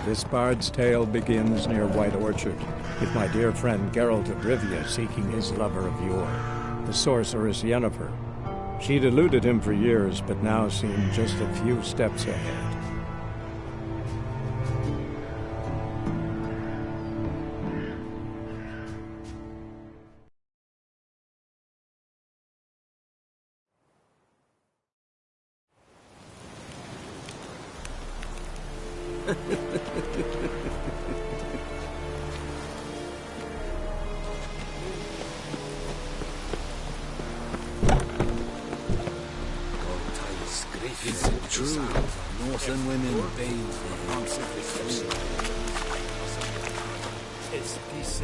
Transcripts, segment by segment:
This bard's tale begins near White Orchard, with my dear friend Geralt of Rivia seeking his lover of yore, the sorceress Yennefer. She'd eluded him for years, but now seemed just a few steps ahead. Is it true? Northern women bathe for months of this. It's peace.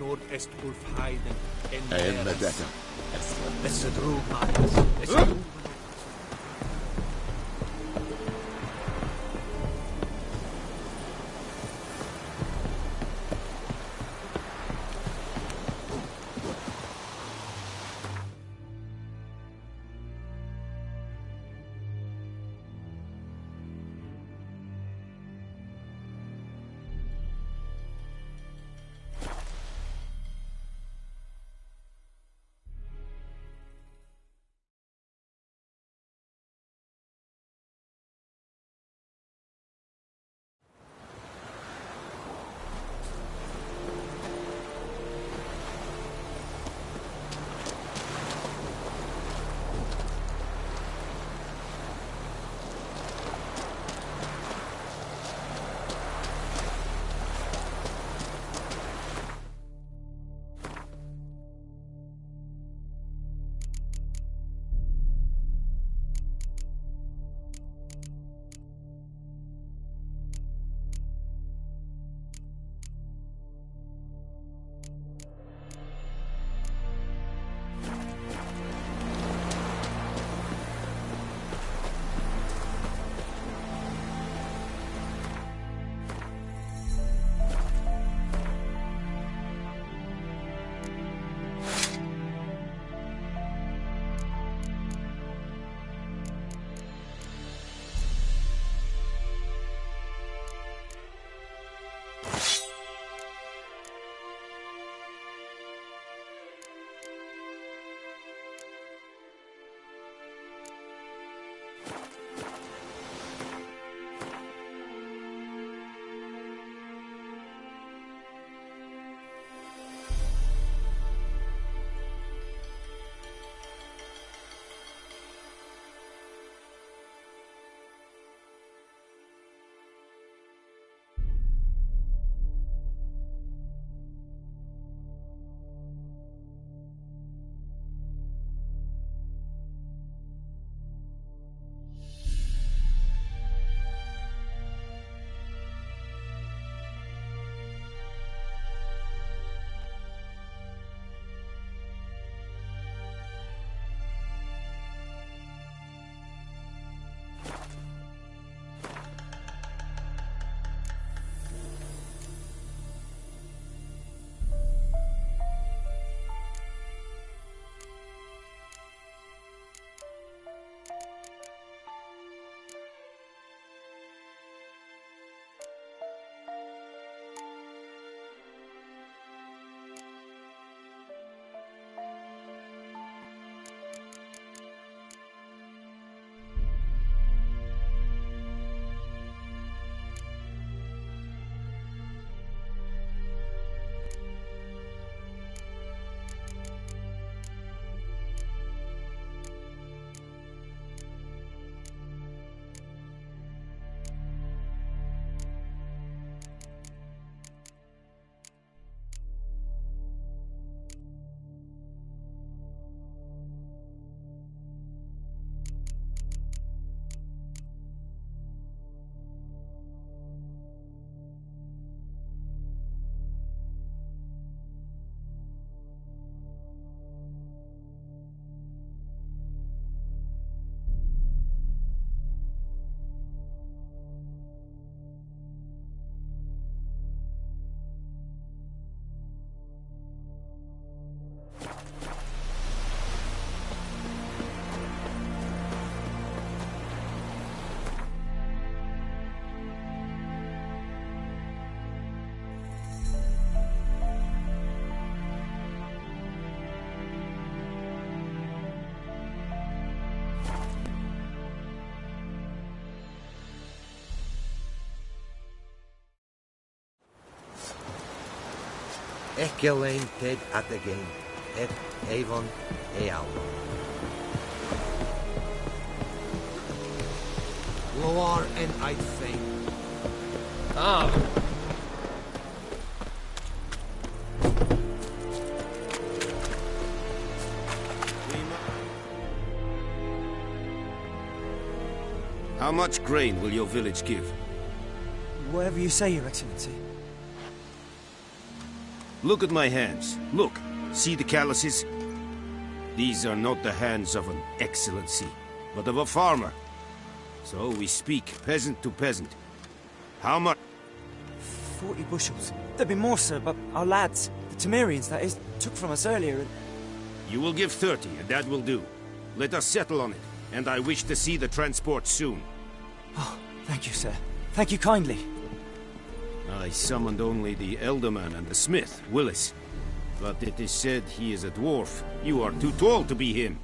Nord est Ulf Heiden en Elvedetta. Es drog Magnus. Echelain ted at again, et avon ealon. Loar and I'd fain. Ah. How much grain will your village give? Whatever you say, Your Excellency. Look at my hands. Look. See the calluses? These are not the hands of an excellency, but of a farmer. So we speak peasant to peasant. How much? 40 bushels. There'd be more, sir, but our lads, the Temerians, that is, took from us earlier and... You will give 30, and that will do. Let us settle on it, and I wish to see the transport soon. Oh, thank you, sir. Thank you kindly. I summoned only the Elderman and the smith, Willis. But it is said he is a dwarf. You are too tall to be him.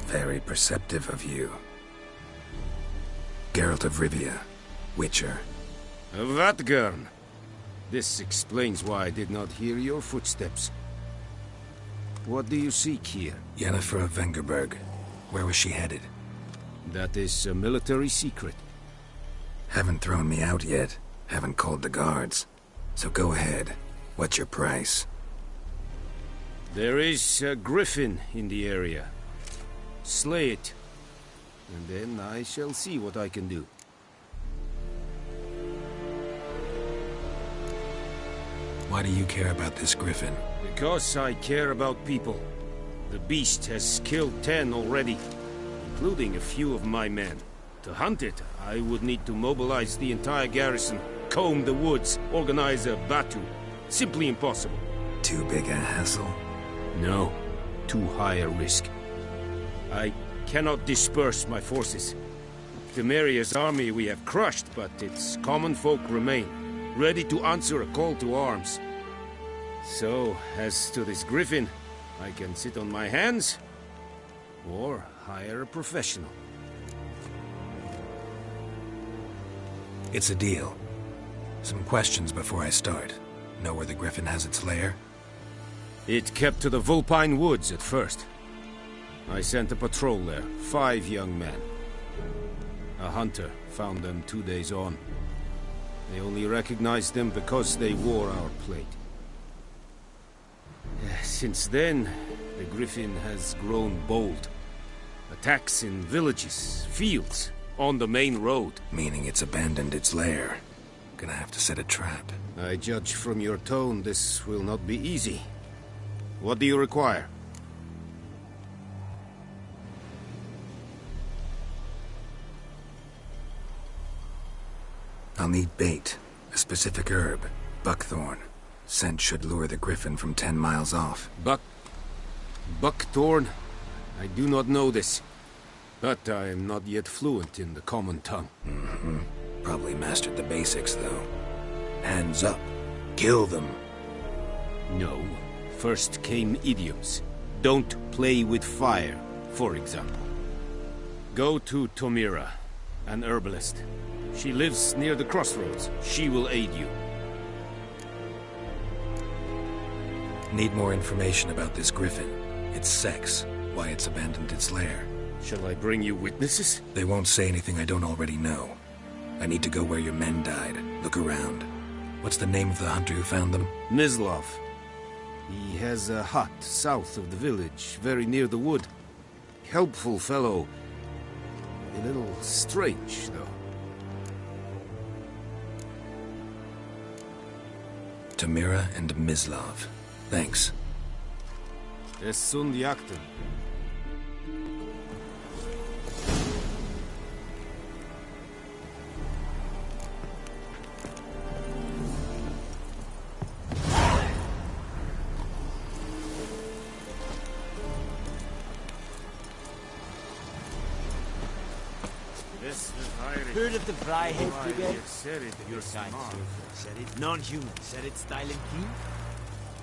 Very perceptive of you. Geralt of Rivia, Witcher. Vatgern. This explains why I did not hear your footsteps. What do you seek here? Yennefer of Vengerberg. Where was she headed? That is a military secret. Haven't thrown me out yet. Haven't called the guards. So go ahead. What's your price? There is a griffin in the area. Slay it. And then I shall see what I can do. Why do you care about this griffin? Because I care about people. The beast has killed 10 already, including a few of my men. To hunt it, I would need to mobilize the entire garrison, comb the woods, organize a batu. Simply impossible. Too big a hassle? No. Too high a risk. I cannot disperse my forces. Temeria's army we have crushed, but its common folk remain, ready to answer a call to arms. So, as to this griffin, I can sit on my hands, or hire a professional. It's a deal. Some questions before I start. Know where the griffin has its lair? It kept to the Vulpine Woods at first. I sent a patrol there, 5 young men. A hunter found them 2 days on. They only recognized them because they wore our plate. Since then, the griffin has grown bold. Attacks in villages, fields, on the main road. Meaning it's abandoned its lair. Gonna have to set a trap. I judge from your tone this will not be easy. What do you require? I'll need bait. A specific herb. Buckthorn. Scent should lure the griffin from 10 miles off. Buckthorn? I do not know this. But I am not yet fluent in the common tongue. Mm-hmm. Probably mastered the basics, though. Hands up. Kill them. No. First came idioms. Don't play with fire, for example. Go to Tomira, an herbalist. She lives near the crossroads. She will aid you. Need more information about this griffin. Its sex, why it's abandoned its lair. Shall I bring you witnesses? They won't say anything I don't already know. I need to go where your men died. Look around. What's the name of the hunter who found them? Mislav. He has a hut south of the village, very near the wood. Helpful fellow. A little strange, though. Tomira and Mislav. Thanks. Es sunt jakten. Heard of the Vryheid Brigade? Your Kind said it. Non-human said it style and clean.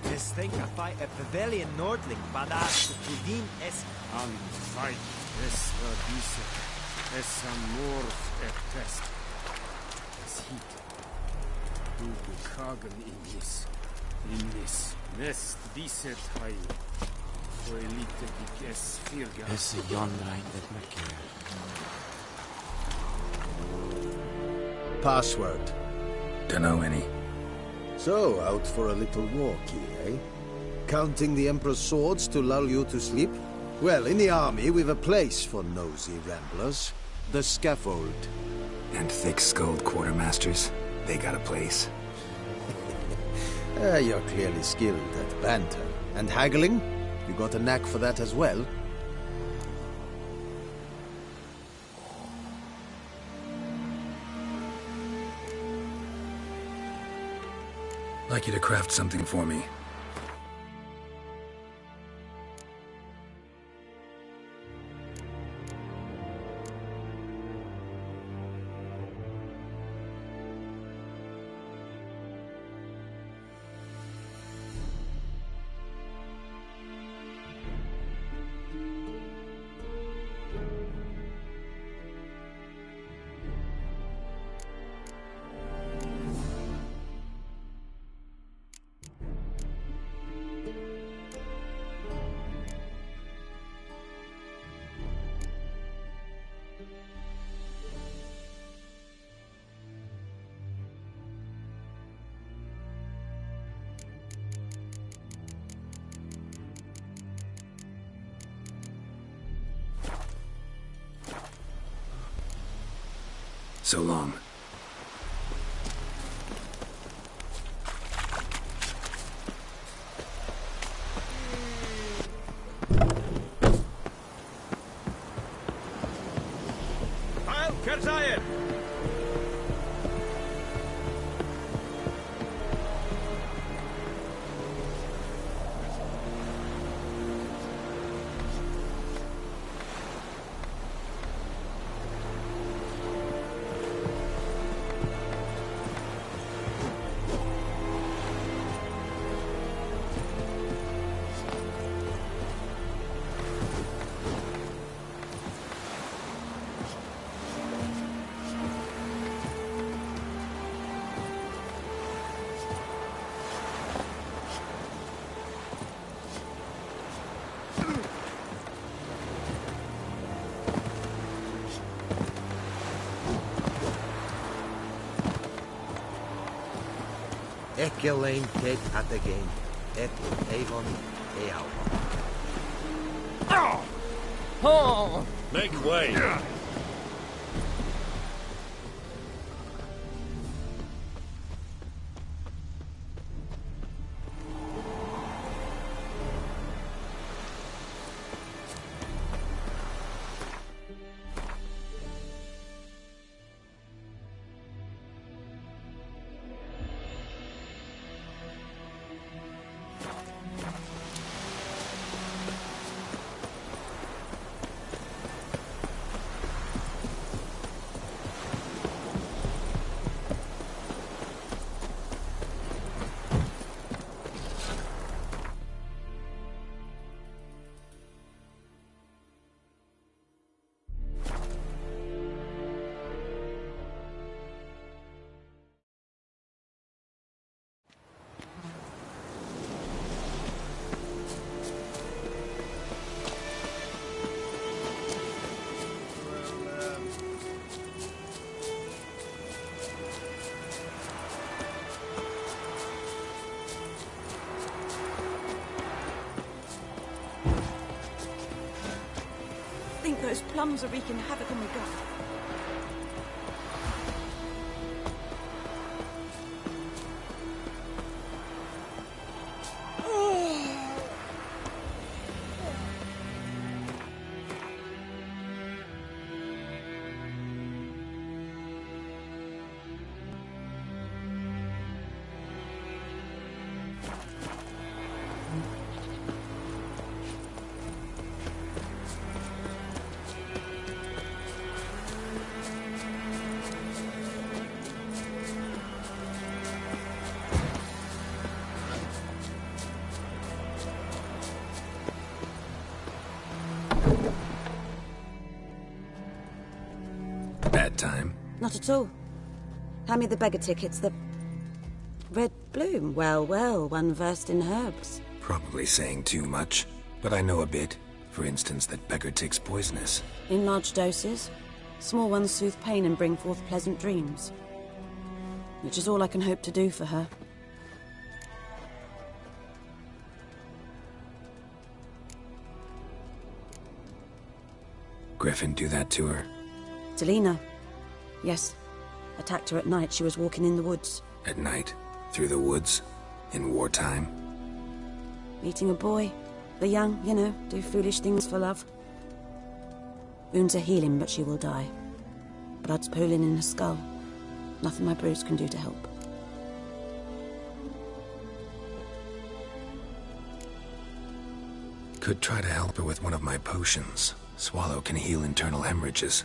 This thing I fight a Pavilion Nordling, badass to Pudin es An fight. Es war diese. Es amor et test. Es this heat. Dugu kagan innis. Nest viset hai. Foelite dikes firga. Esse Jonrein det mycket. Password. Dunno any. So, out for a little walkie, eh? Counting the Emperor's swords to lull you to sleep? Well, in the army, we've a place for nosy ramblers. The scaffold. And thick-skulled quartermasters. They got a place. You're clearly skilled at banter. And haggling? You got a knack for that as well? Like you to craft something for me. So long. Heil Kerzayer! Ekelain Ted at the game. Et Avon Eal. Oh! Make way! Think those plums are wreaking havoc on the gut. Bad time. Not at all. Hand me the beggar tickets, the... Red bloom. Well, well, one versed in herbs. Probably saying too much, but I know a bit. For instance, that beggar tick's poisonous. In large doses. Small ones soothe pain and bring forth pleasant dreams. Which is all I can hope to do for her. Griffin do that to her? Delina. Yes. Attacked her at night. She was walking in the woods. At night? Through the woods? In wartime? Meeting a boy. The young, you know, do foolish things for love. Wounds are healing, but she will die. Blood's pooling in her skull. Nothing my brews can do to help. Could try to help her with one of my potions. Swallow can heal internal hemorrhages.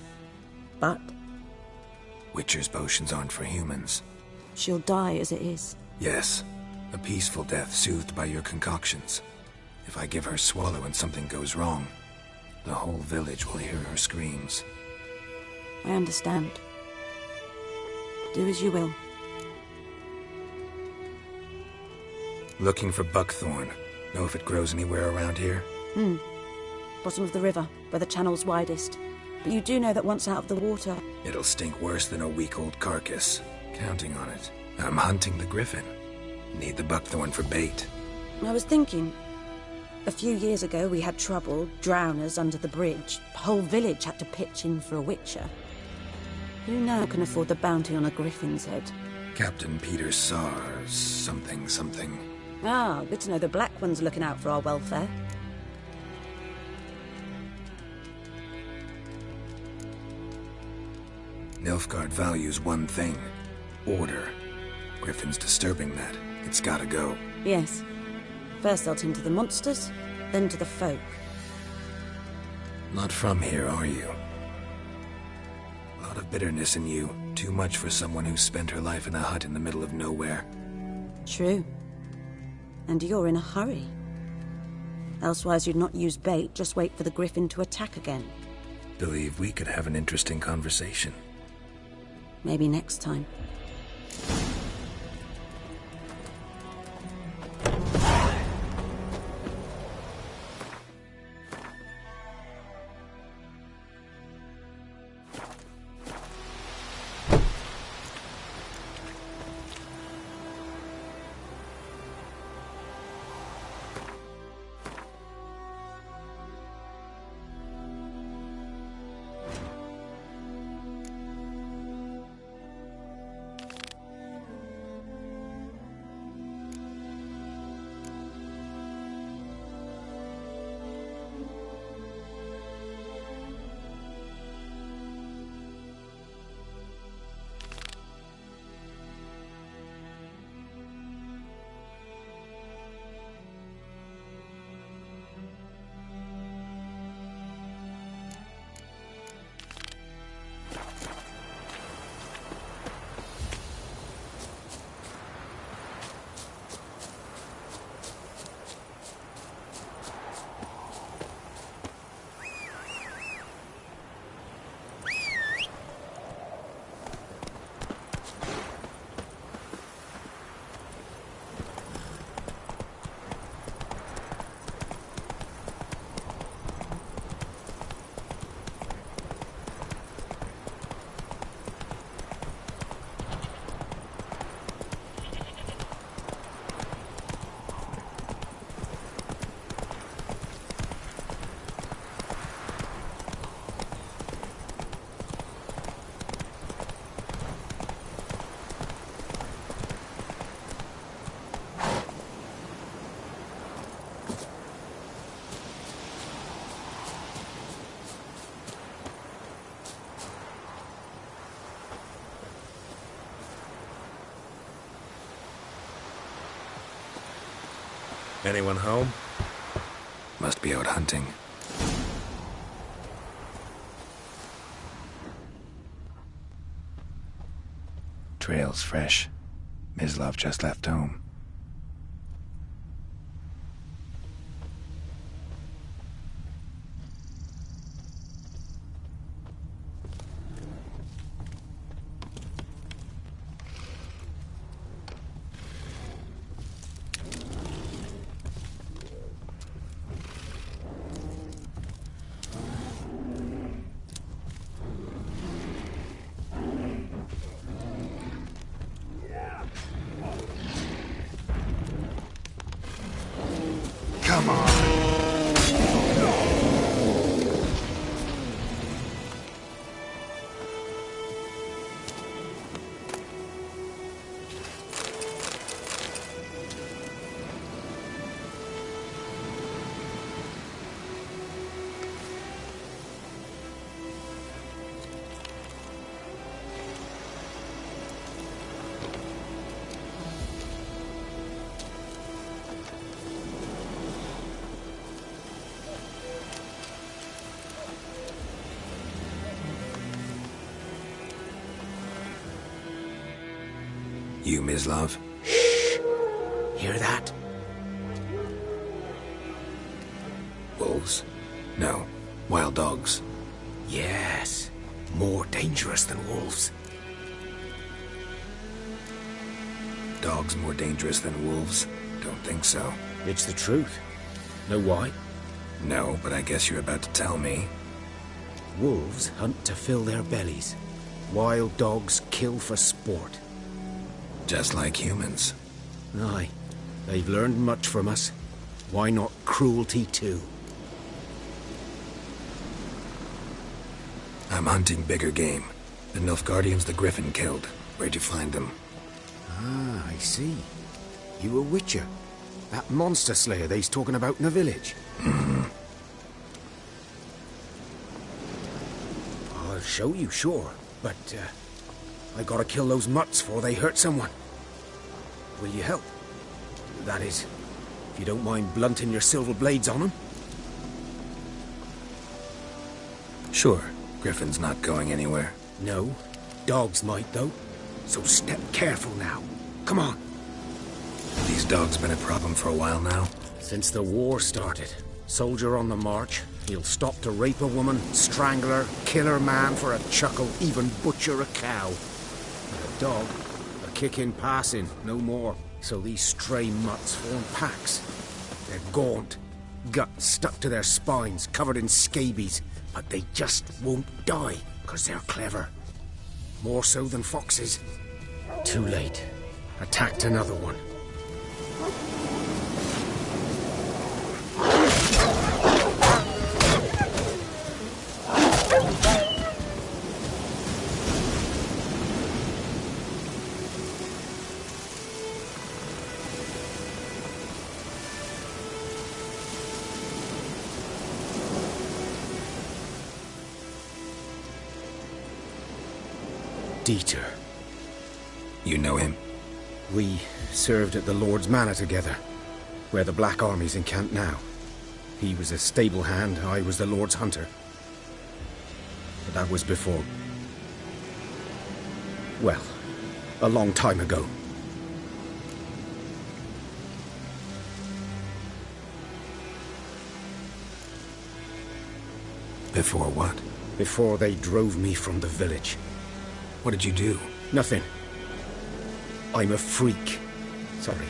But? Witcher's potions aren't for humans. She'll die as it is. Yes. A peaceful death soothed by your concoctions. If I give her Swallow and something goes wrong, the whole village will hear her screams. I understand. Do as you will. Looking for buckthorn. Know if it grows anywhere around here? Bottom of the river, where the channel's widest. But you do know that once out of the water... It'll stink worse than a week-old carcass. Counting on it. I'm hunting the griffin. Need the buckthorn for bait. I was thinking... A few years ago we had trouble, drowners under the bridge. The whole village had to pitch in for a witcher. Who now can afford the bounty on a griffin's head? Captain Peter Sars... something. Ah, good to know the Black One's looking out for our welfare. Nilfgaard values one thing. Order. Griffin's disturbing that. It's gotta go. Yes. First they'll tend to the monsters, then to the folk. Not from here, are you? A lot of bitterness in you. Too much for someone who spent her life in a hut in the middle of nowhere. True. And you're in a hurry. Elsewise you'd not use bait, just wait for the griffin to attack again. Believe we could have an interesting conversation. Maybe next time. Anyone home? Must be out hunting. Trail's fresh. Mislav just left home. Come on. You, Mislav? Shh! Hear that? Wolves? No. Wild dogs. Yes. More dangerous than wolves. Dogs more dangerous than wolves? Don't think so. It's the truth. Know why? No, but I guess you're about to tell me. Wolves hunt to fill their bellies. Wild dogs kill for sport. Just like humans. Aye. They've learned much from us. Why not cruelty too? I'm hunting bigger game. The Nilfgaardians the Griffin killed. Where'd you find them? Ah, I see. You a witcher. That monster slayer they's talking about in the village. Mm-hmm. I'll show you, sure. But, I gotta kill those mutts before they hurt someone. Will you help? That is, if you don't mind blunting your silver blades on them. Sure. Griffin's not going anywhere. No. Dogs might, though. So step careful now. Come on. These dogs been a problem for a while now? Since the war started. Soldier on the march. He'll stop to rape a woman, strangle her, kill her man for a chuckle, even butcher a cow. A dog, a kick in passing, no more. So these stray mutts form packs. They're gaunt, guts stuck to their spines, covered in scabies, but they just won't die, because they're clever. More so than foxes. Too late. Attacked another one. Dieter. You know him? We served at the Lord's Manor together, where the Black Army's encamped now. He was a stable hand, I was the Lord's hunter. But that was before... well, a long time ago. Before what? Before they drove me from the village. What did you do? Nothing. I'm a freak. Sorry.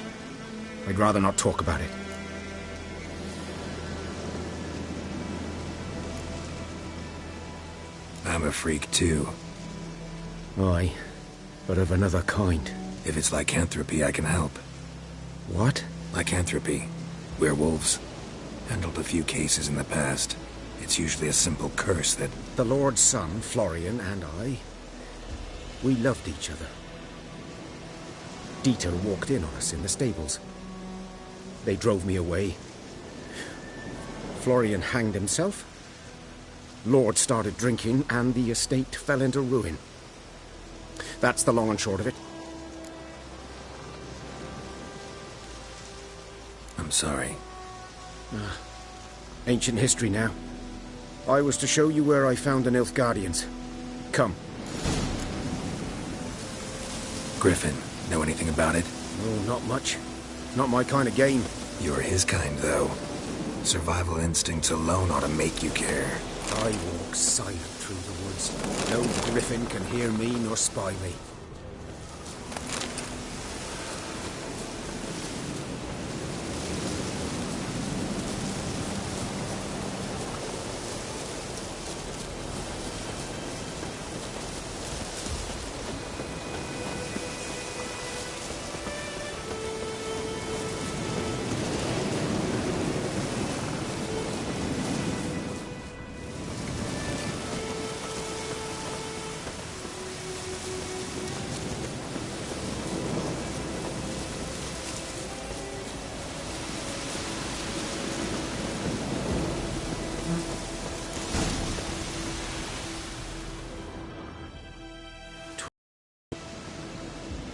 I'd rather not talk about it. I'm a freak too. Aye, but of another kind. If it's lycanthropy, I can help. What? Lycanthropy. Werewolves. Handled a few cases in the past. It's usually a simple curse that... The Lord's son, Florian, and I... we loved each other. Dieter walked in on us in the stables. They drove me away. Florian hanged himself. Lord started drinking, and the estate fell into ruin. That's the long and short of it. I'm sorry. Ancient history now. I was to show you where I found the Nilfgaardians. Come. Griffin, know anything about it? Oh, not much. Not my kind of game. You're his kind, though. Survival instincts alone ought to make you care. I walk silent through the woods. No griffin can hear me nor spy me.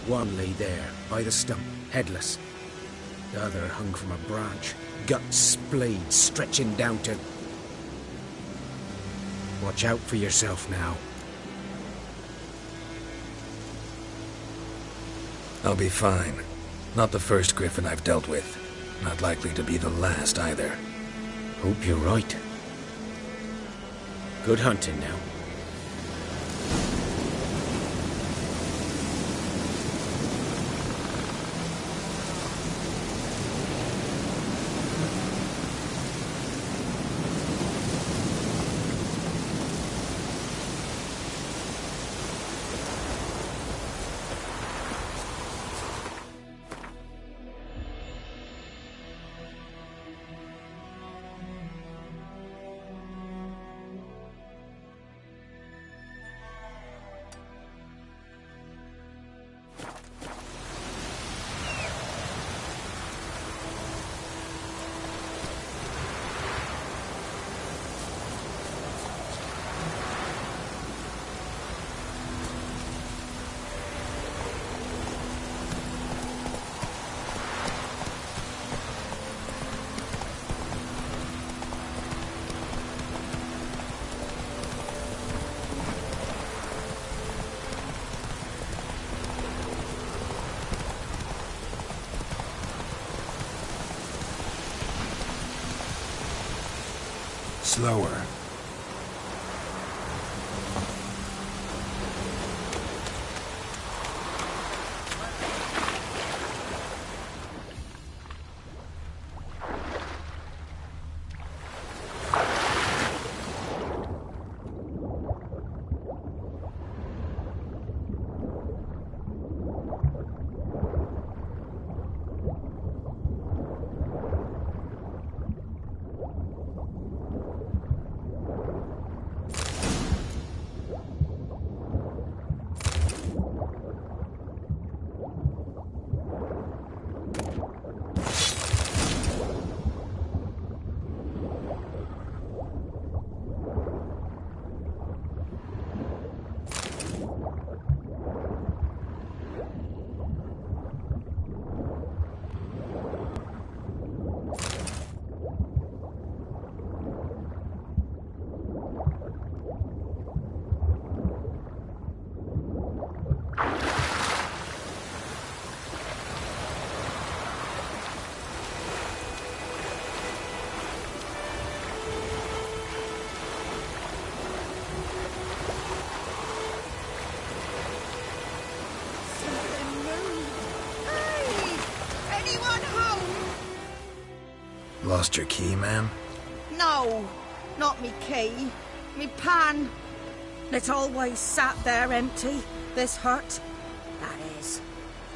One lay there, by the stump, headless. The other hung from a branch, guts splayed, stretching down to... Watch out for yourself now. I'll be fine. Not the first griffin I've dealt with. Not likely to be the last either. Hope you're right. Good hunting now. Slower. Lost your key, ma'am? No, not me key. Me pan. It's always sat there empty, this hut. That is,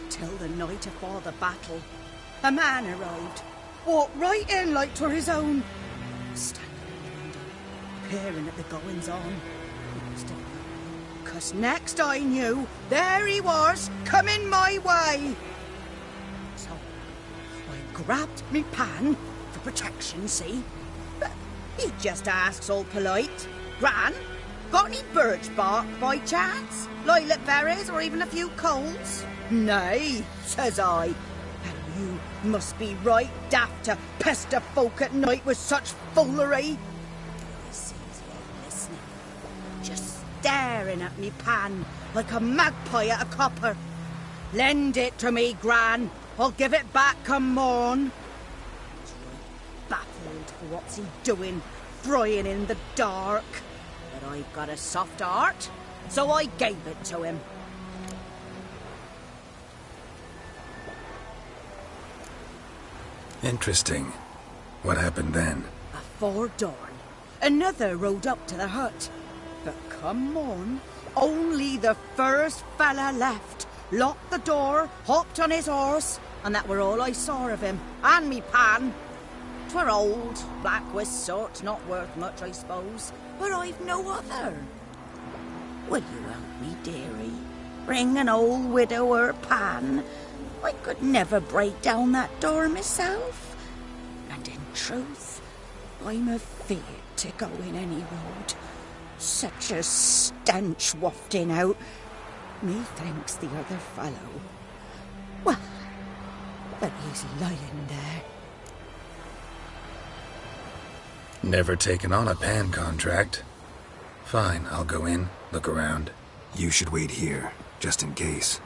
till the night afore the battle. A man arrived, walked right in like 'twere his own. Standing in the window, peering at the goings-on. 'Cause next I knew, there he was, coming my way. So, I grabbed me pan, for protection, see? But he just asks all polite, Gran, got any birch bark by chance? Lilac berries or even a few coals? Nay, says I. And you must be right daft to pester folk at night with such foolery. I sees him listening, just staring at me pan like a magpie at a copper. Lend it to me, Gran. I'll give it back come morn. Baffled for what's he doing, frying in the dark. But I've got a soft heart, so I gave it to him. Interesting. What happened then? Afore dawn, another rode up to the hut. But come on, only the first fella left. Locked the door, hopped on his horse, and that were all I saw of him, and me pan. 'Twere old, black-wist sort, not worth much, I suppose, but I've no other. Will you help me, dearie? Bring an old widower pan. I could never break down that door myself. And in truth, I'm afeard to go in any road. Such a stench wafting out. Methinks the other fellow Well, but he's lying there. Never taken on a Pan contract. Fine, I'll go in, look around. You should wait here, just in case.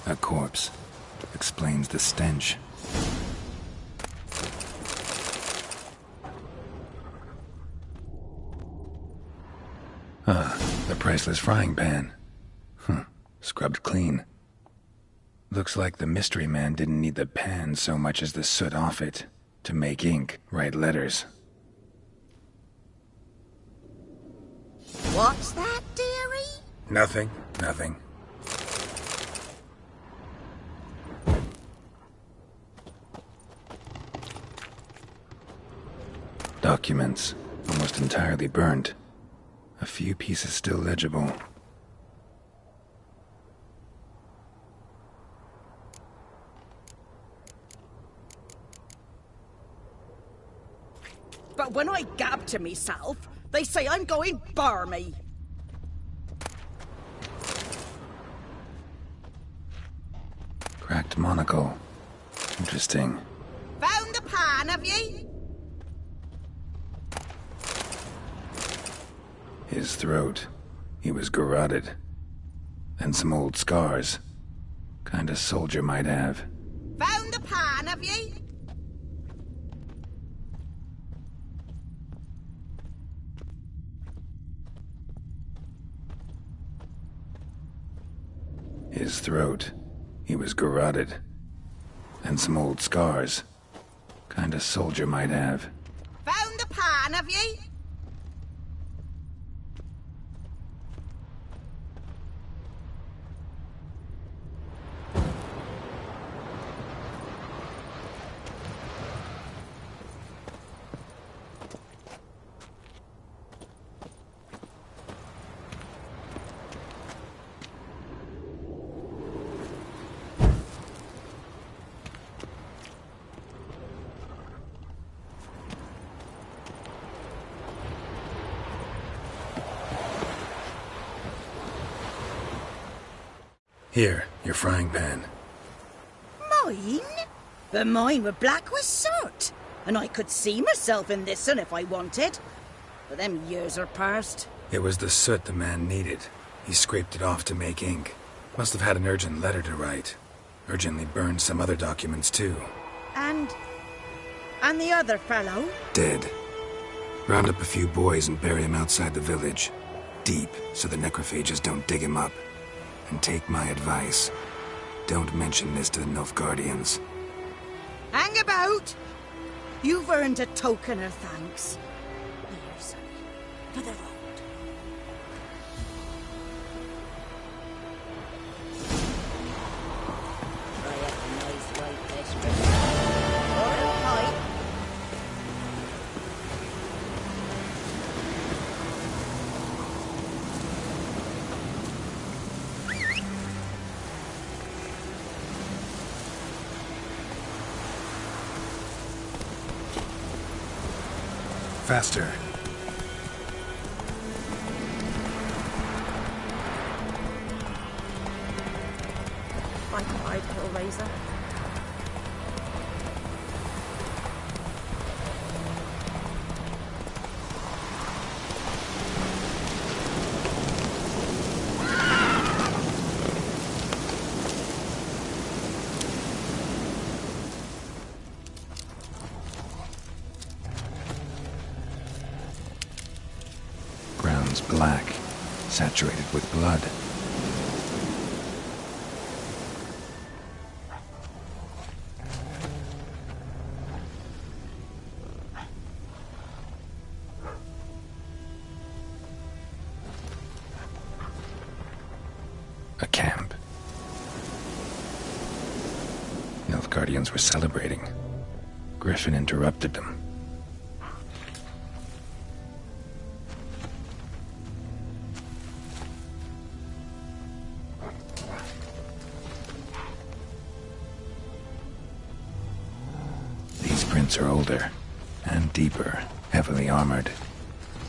A corpse. Explains the stench. Ah, the priceless frying pan. Scrubbed clean. Looks like the mystery man didn't need the pan so much as the soot off it to make ink, write letters. What's that, dearie? Nothing. Documents, almost entirely burnt. A few pieces still legible. But when I gab to myself, they say I'm going barmy. Cracked monocle. Interesting. Found the pan, have ye? His throat. He was garroted. And some old scars. Kind of soldier might have. Found the pan, have ye? His throat. He was garroted. And some old scars. Kind of soldier might have. Found the pan, have ye? Here, your frying pan. Mine? But mine were black with soot. And I could see myself in this one if I wanted. But them years are past. It was the soot the man needed. He scraped it off to make ink. Must have had an urgent letter to write. Urgently burned some other documents too. And the other fellow? Dead. Round up a few boys and bury him outside the village. Deep, so the necrophages don't dig him up. And take my advice. Don't mention this to the Nilfgaardians. Hang about! You've earned a token of thanks. Here, sonny, for the road. Try up a nice white district. Or a pipe. Faster. I cried, Hellraiser. black, saturated with blood. A camp. Nilfgaardians were celebrating. Griffin interrupted them. These prints are older and deeper, heavily armored.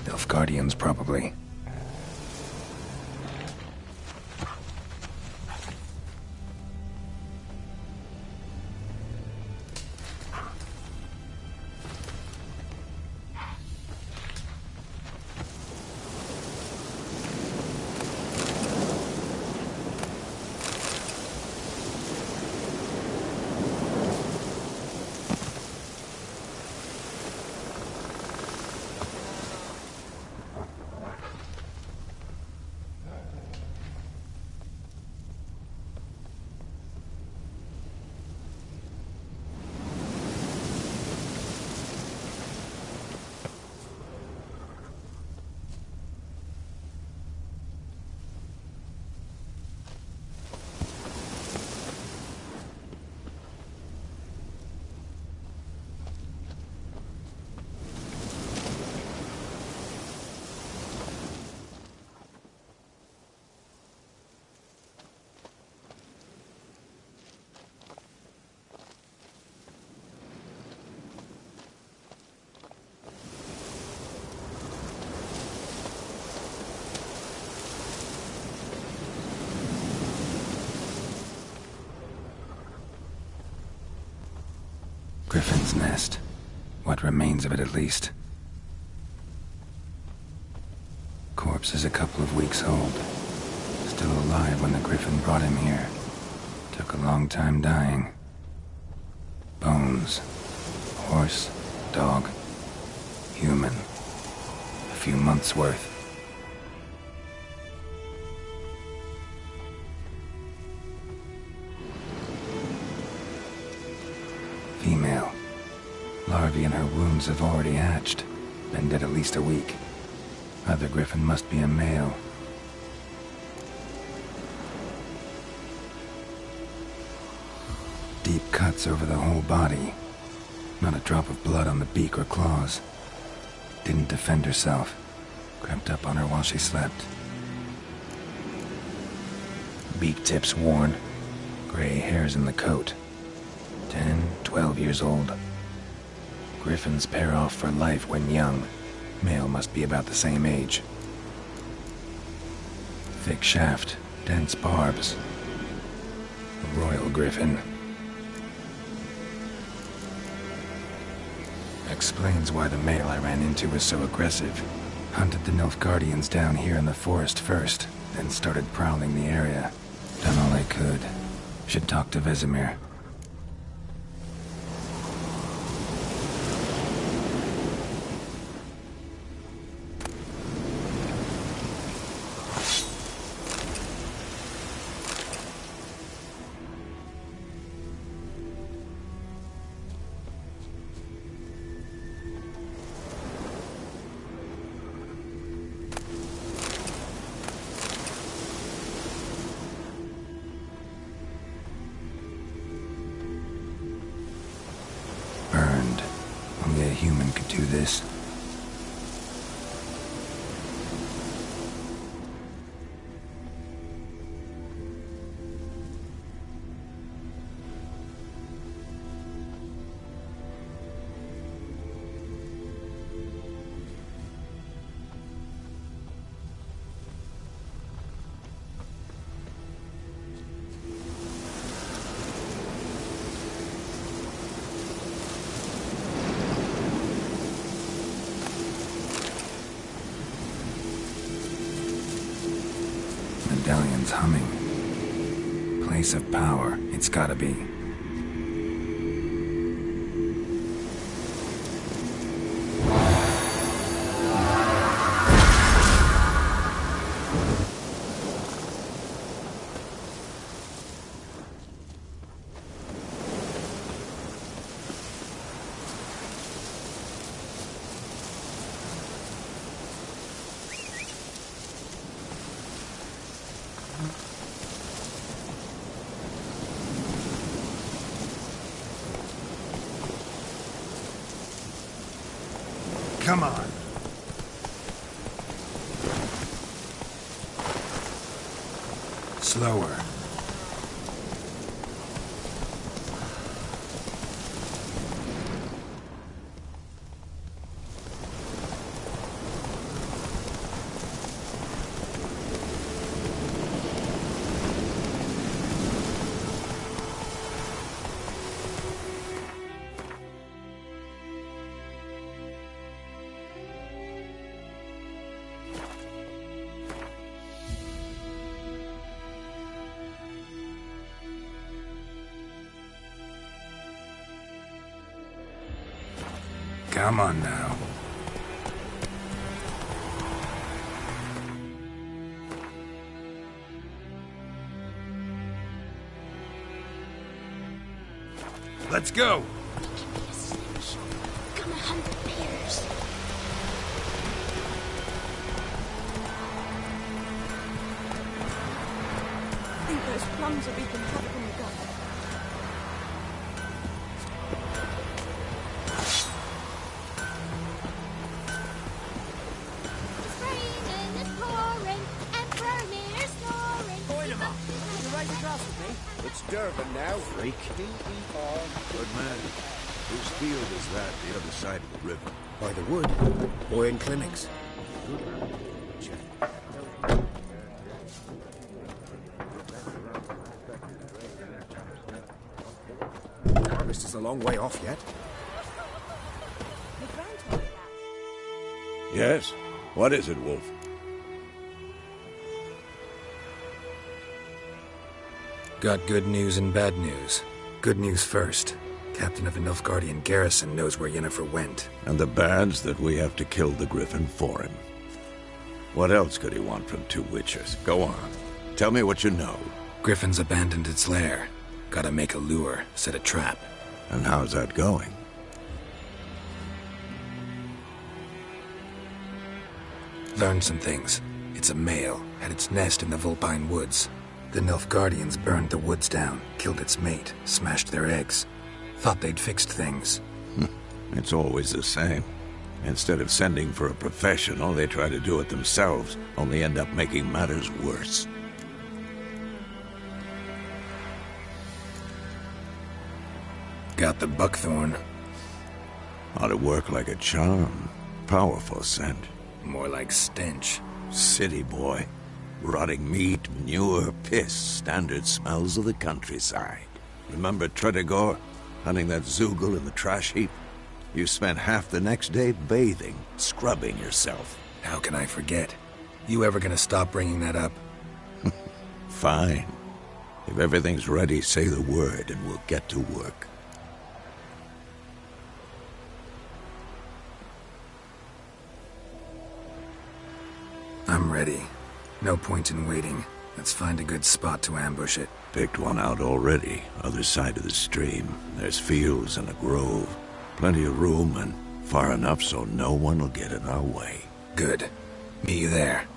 Nilfgaardians, probably. Griffin's nest. What remains of it, at least. Corpse is a couple of weeks old. Still alive when the Griffin brought him here. Took a long time dying. Bones. Horse. Dog. Human. A few months' worth. Female. Larvae in her wounds have already hatched. Been dead at least a week. Other Griffin must be a male. Deep cuts over the whole body. Not a drop of blood on the beak or claws. Didn't defend herself. Crept up on her while she slept. Beak tips worn. Gray hairs in the coat. 10, 12 years old. Griffins pair off for life when young. Male must be about the same age. Thick shaft, dense barbs. A royal griffin. Explains why the male I ran into was so aggressive. Hunted the Nilfgaardians down here in the forest first, then started prowling the area. Done all I could. Should talk to Vesemir. Burned. Only a human could do this. Medallion's humming. Place of power, it's gotta be. Come on. Slower. Come on now. Let's go. Gonna hunt the bears. I think those plums are wreaking havoc in the gut. It's Durban now, freak. D-E-R. Good man. Whose field is that, the other side of the river? By the wood. Boy in clinics. Harvest is a long way off yet. Yes? What is it, Wolf? Got good news and bad news. Good news first. Captain of the Nilfgaardian garrison knows where Yennefer went. And the bad's that we have to kill the Griffin for him. What else could he want from two witchers? Go on. Tell me what you know. Griffin's abandoned its lair. Gotta make a lure, set a trap. And how's that going? Learned some things. It's a male, had its nest in the Vulpine Woods. The Nilfgaardians burned the woods down, killed its mate, smashed their eggs. Thought they'd fixed things. It's always the same. Instead of sending for a professional, they try to do it themselves, only end up making matters worse. Got the buckthorn. Ought to work like a charm. Powerful scent. More like stench. City boy. Rotting meat, manure, piss, standard smells of the countryside. Remember Tretogor? Hunting that Zoogle in the trash heap? You spent half the next day bathing, scrubbing yourself. How can I forget? You ever gonna stop bringing that up? Fine. If everything's ready, say the word and we'll get to work. I'm ready. No point in waiting. Let's find a good spot to ambush it. Picked one out already. Other side of the stream. There's fields and a grove. Plenty of room and far enough so no one will get in our way. Good. Meet you there.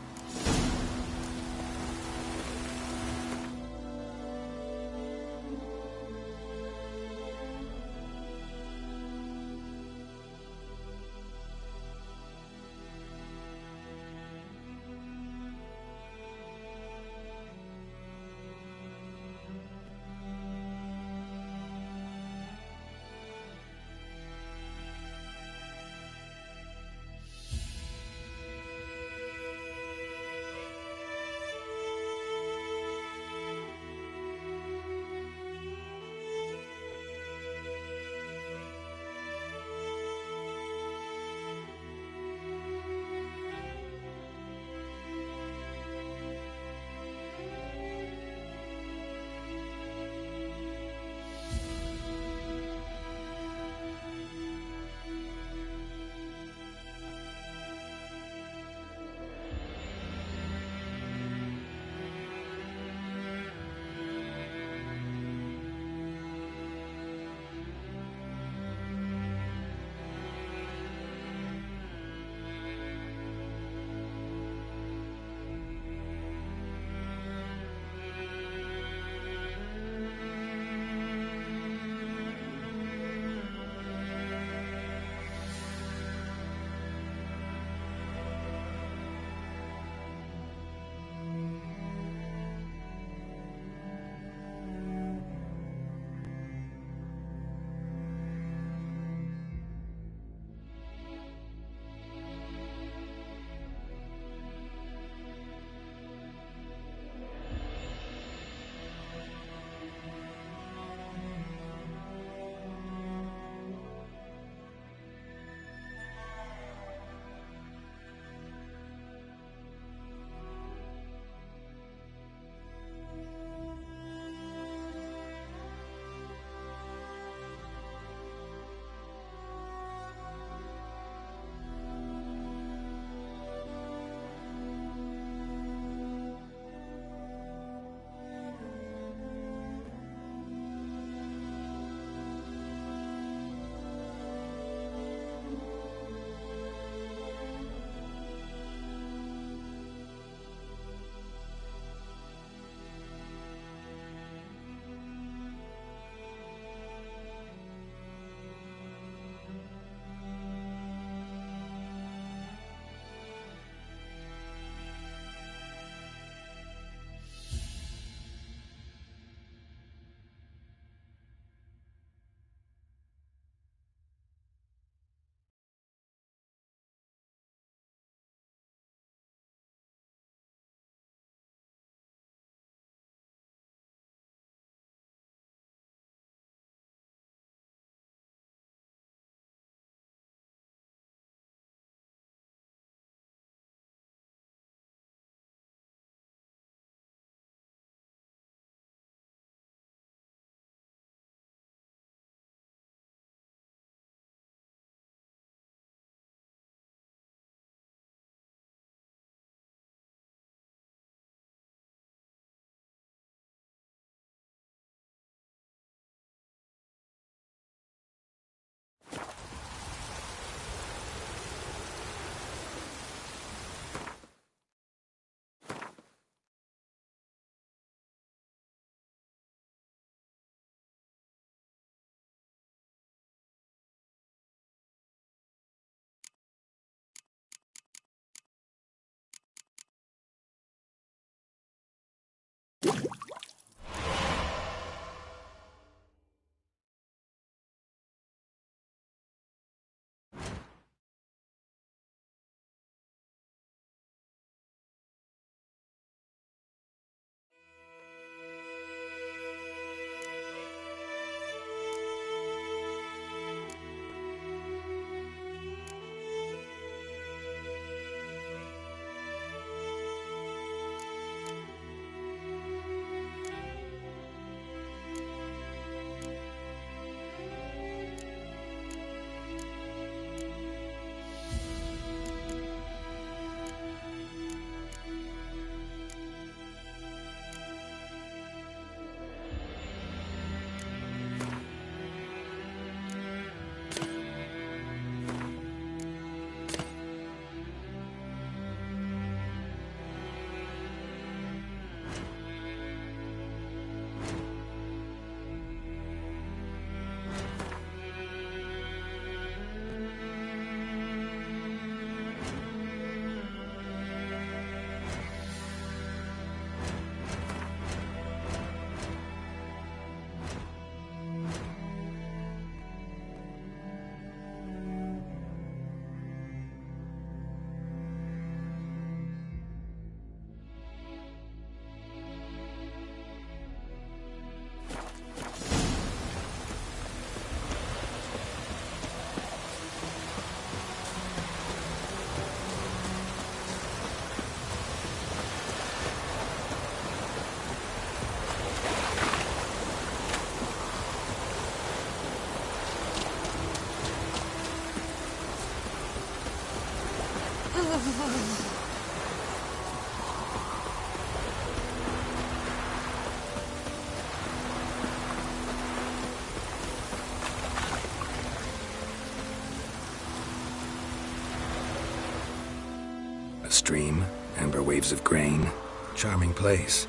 A stream, amber waves of grain. Charming place.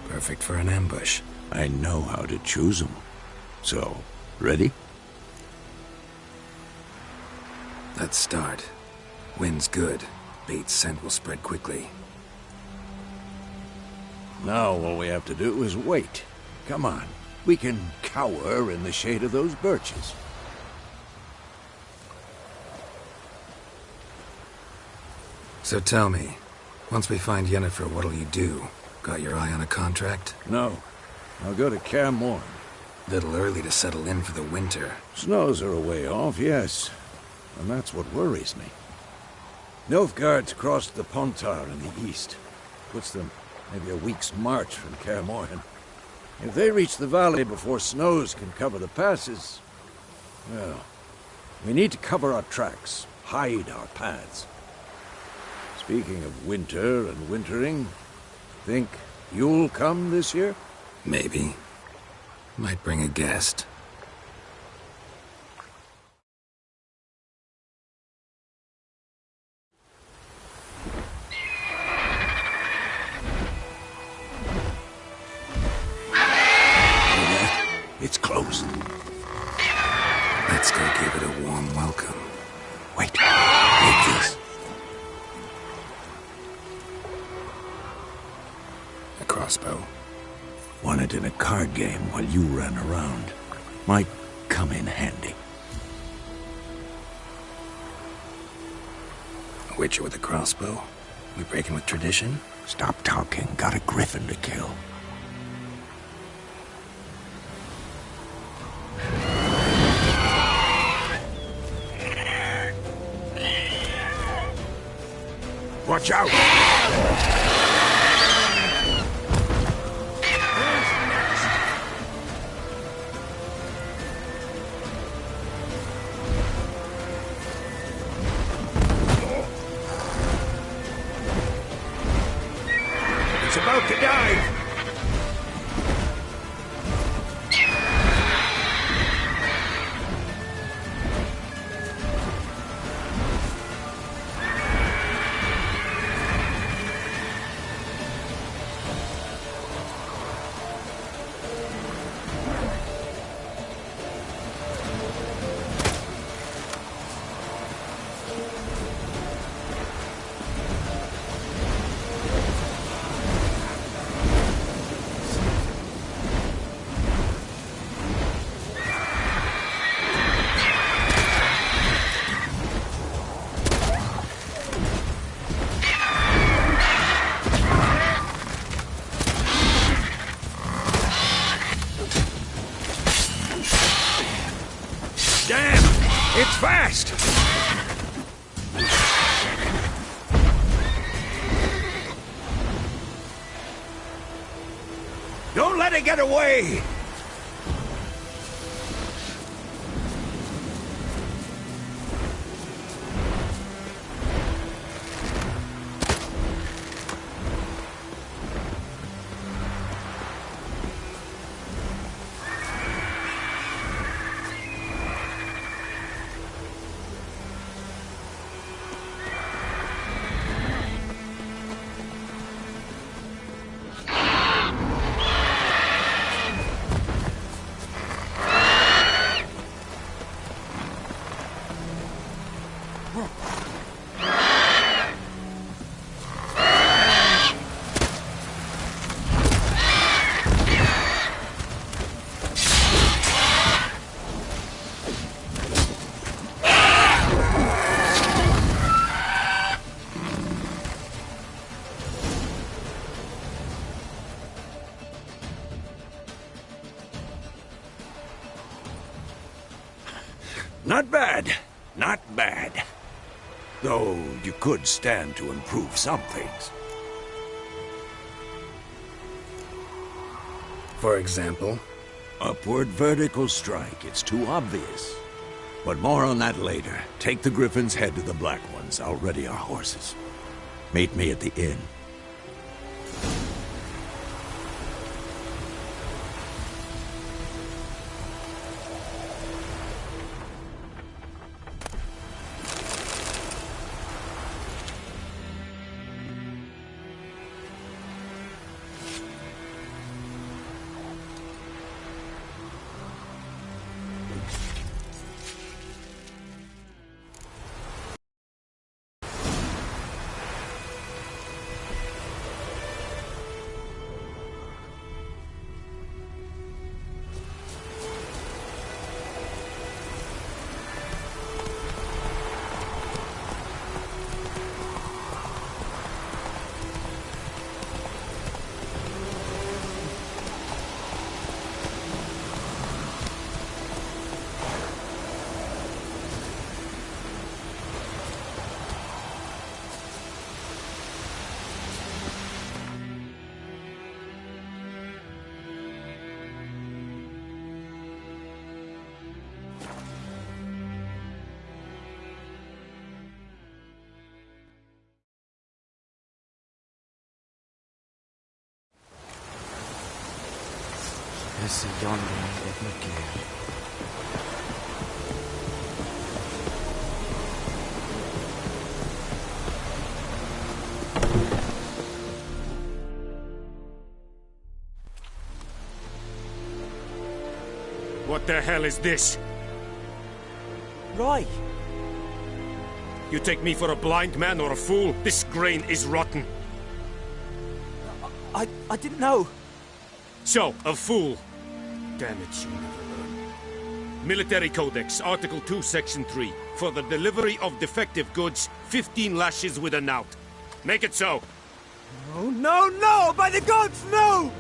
Perfect for an ambush. I know how to choose them. So, ready? Let's start. Wind's good. Bait's scent will spread quickly. Now all we have to do is wait. Come on. We can cower in the shade of those birches. So tell me, once we find Yennefer, what'll you do? Got your eye on a contract? No. I'll go to Kaer Morhen. Little early to settle in for the winter. Snows are a way off, yes. And that's what worries me. Nilfgaard's crossed the Pontar in the east. Puts them maybe a week's march from Kaer Morhen. If they reach the valley before snows can cover the passes, well, we need to cover our tracks, hide our paths. Speaking of winter and wintering, think you'll come this year? Maybe. Might bring a guest. It's close. Let's go give it a warm welcome. Wait. Take this. A crossbow. Won it in a card game while you ran around. Might come in handy. A witcher with a crossbow? We breaking with tradition? Stop talking. Got a griffin to kill. Watch out! It's about to dive! It's fast! Don't let it get away! Not bad. Not bad. Though you could stand to improve some things. For example? Upward vertical strike. It's too obvious. But more on that later. Take the Griffin's head to the Black Ones. I'll ready our horses. Meet me at the inn. Esse yonder är mycket. What the hell is this? Right. You take me for a blind man or a fool? This grain is rotten. I didn't know. So, a fool. Damn it, you never learn. Military Codex, Article 2, Section 3. For the delivery of defective goods, 15 lashes with a knout. Make it so. No, no, no! By the gods, no!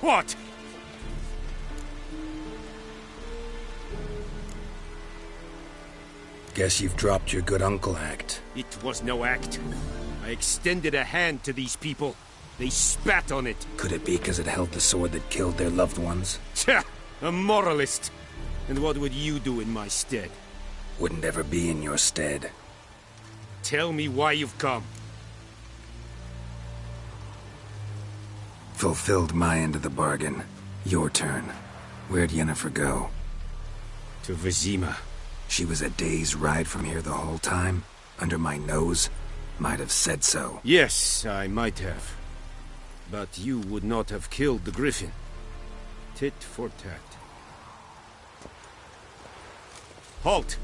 What? Guess you've dropped your good uncle act. It was no act. I extended a hand to these people. They spat on it. Could it be because it held the sword that killed their loved ones? Tja, a moralist. And what would you do in my stead? Wouldn't ever be in your stead. Tell me why you've come. Fulfilled my end of the bargain. Your turn. Where'd Yennefer go? To Vizima. She was a day's ride from here the whole time? Under my nose? Might have said so. Yes, I might have. But you would not have killed the Griffin. Tit for tat. Halt!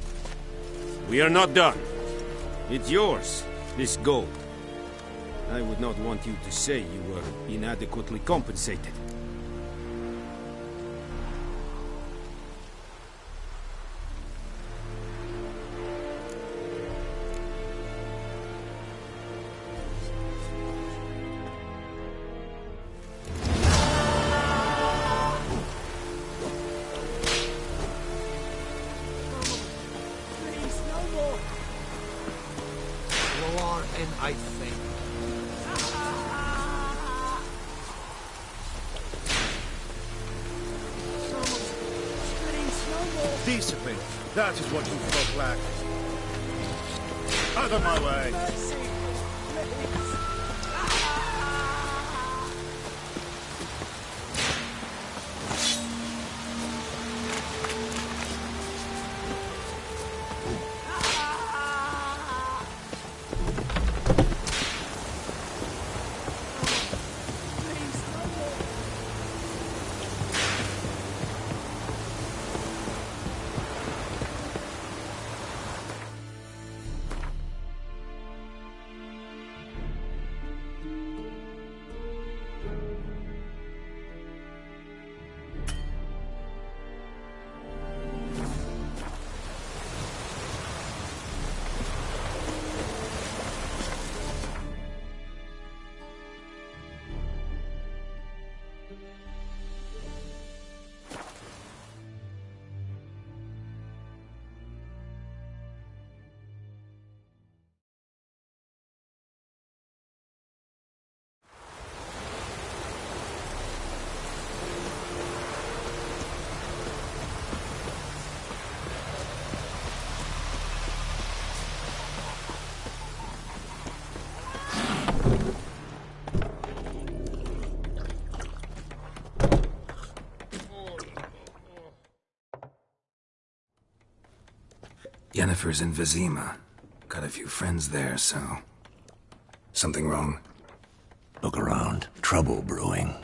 We are not done. It's yours, this gold. I would not want you to say you were inadequately compensated. I think. Discipline. That is what you folk lack. Out of my way. Yennefer's in Vizima. Got a few friends there, so... Something wrong? Look around. Trouble brewing.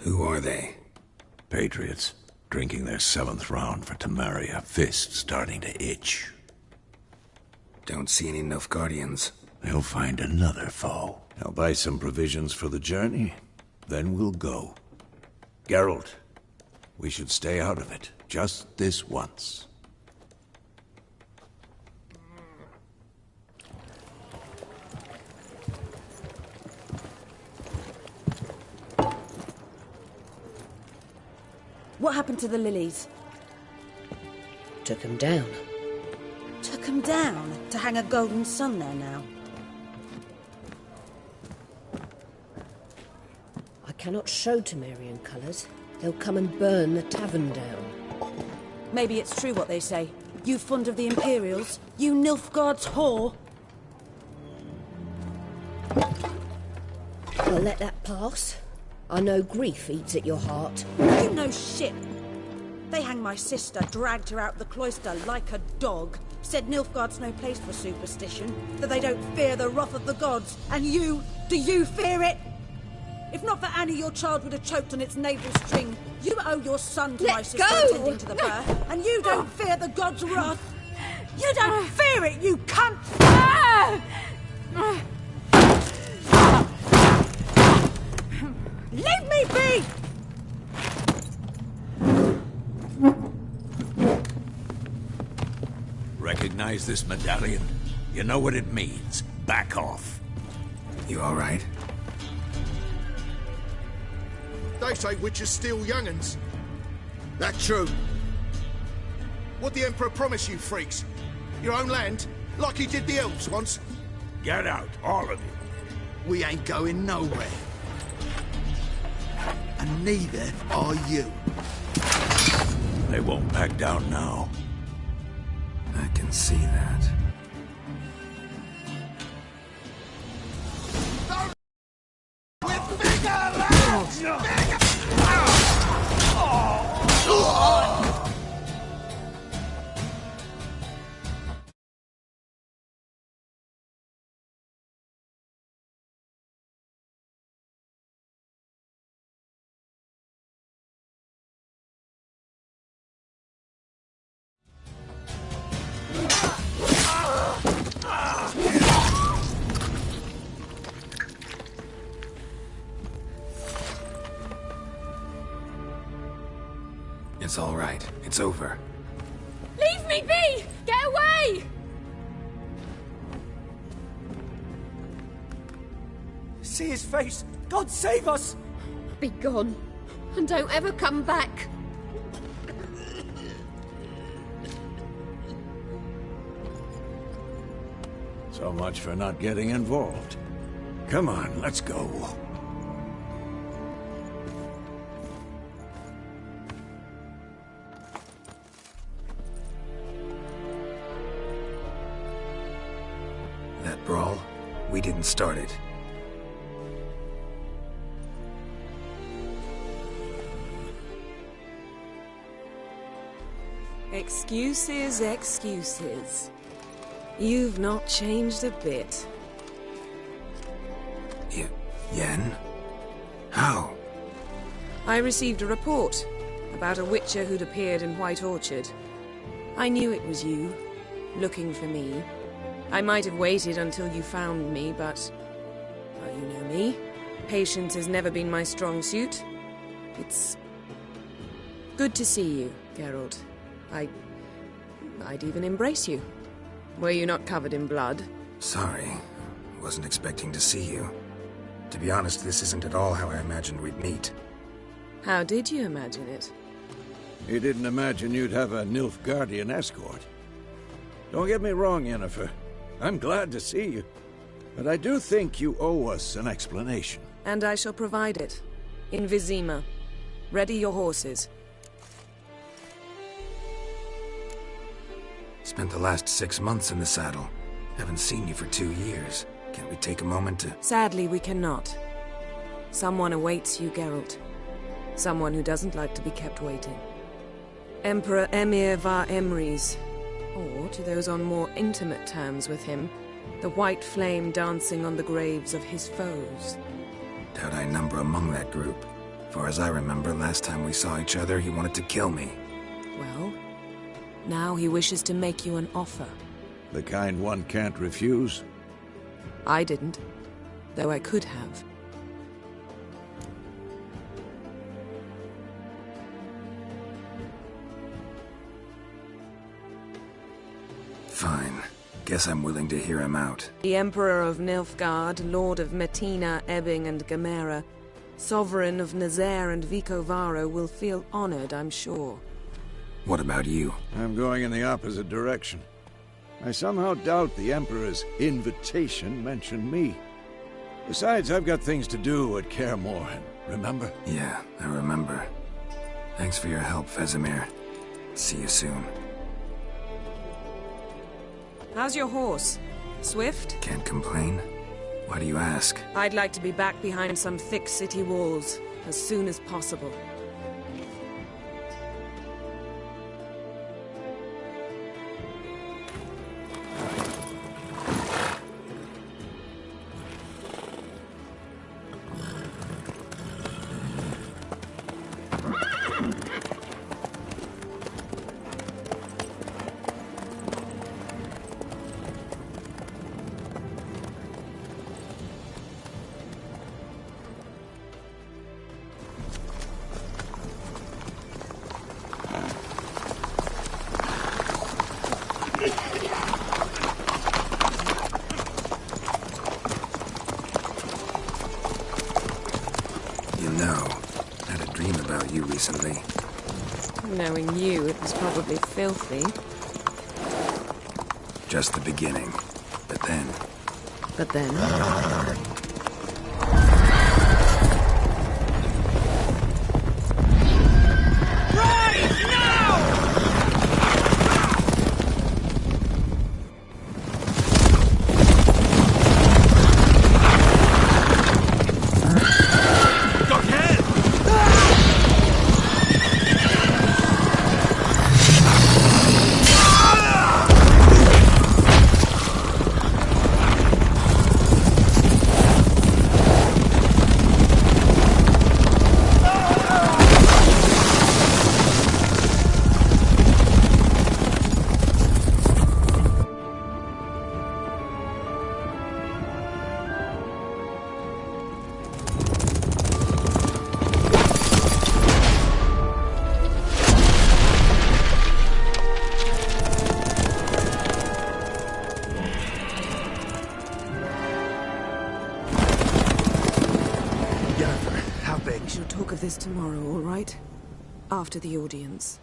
Who are they? Patriots. Drinking their 7th round for Temeria. Fist starting to itch. Don't see any Nilfgaardians. They'll find another foe. I'll buy some provisions for the journey. Then we'll go. Geralt, we should stay out of it. Just this once. What happened to the lilies? Took them down. Took them down? To hang a golden sun there now? I cannot show Temerian colours. They'll come and burn the tavern down. Maybe it's true what they say. You fond of the Imperials? You Nilfgaard's whore? I'll let that pass. I know grief eats at your heart. You know shit. They hanged my sister, dragged her out the cloister like a dog. Said Nilfgaard's no place for superstition, that they don't fear the wrath of the gods. And you, do you fear it? If not for Annie, your child would have choked on its navel string. You owe your son to my sister attending to the birth, and you don't fear the gods' wrath. You don't fear it, you cunt! Leave me be! Recognize this medallion? You know what it means. Back off. You all right? They say witches steal young'uns. That true? What the Emperor promise you, freaks? Your own land? Like he did the elves once? Get out, all of you. We ain't going nowhere. And neither are you. They won't back down now. I can see that. With bigger lads! It's all right. It's over. Leave me be! Get away! See his face! God save us! Be gone, and don't ever come back. So much for not getting involved. Come on, let's go. That brawl, we didn't start it. Excuses, excuses. You've not changed a bit. Yen? How? I received a report about a witcher who'd appeared in White Orchard. I knew it was you, looking for me. I might have waited until you found me, but... well, you know me. Patience has never been my strong suit. It's... good to see you, Geralt. I'd even embrace you. Were you not covered in blood? Sorry. Wasn't expecting to see you. To be honest, this isn't at all how I imagined we'd meet. How did you imagine it? You didn't imagine you'd have a Nilfgaardian escort. Don't get me wrong, Yennefer. I'm glad to see you. But I do think you owe us an explanation. And I shall provide it. In Vizima. Ready your horses. Spent the last 6 months in the saddle. Haven't seen you for 2 years. Can't we take a moment to... Sadly, we cannot. Someone awaits you, Geralt. Someone who doesn't like to be kept waiting. Emperor Emir var Emrys. Or, to those on more intimate terms with him, the white flame dancing on the graves of his foes. Doubt I number among that group. Far as I remember, last time we saw each other, he wanted to kill me. Well, now he wishes to make you an offer. The kind one can't refuse? I didn't, though I could have. Fine. Guess I'm willing to hear him out. The Emperor of Nilfgaard, Lord of Metina, Ebbing and Gamera, Sovereign of Nazaire and Vicovaro will feel honored, I'm sure. What about you? I'm going in the opposite direction. I somehow doubt the Emperor's invitation mentioned me. Besides, I've got things to do at Kaer Morhen, remember? Yeah, I remember. Thanks for your help, Vesemir. See you soon. How's your horse? Swift? Can't complain. Why do you ask? I'd like to be back behind some thick city walls, as soon as possible. Recently. Knowing you, it was probably filthy. Just the beginning. But then... But then... This tomorrow, all right? After the audience.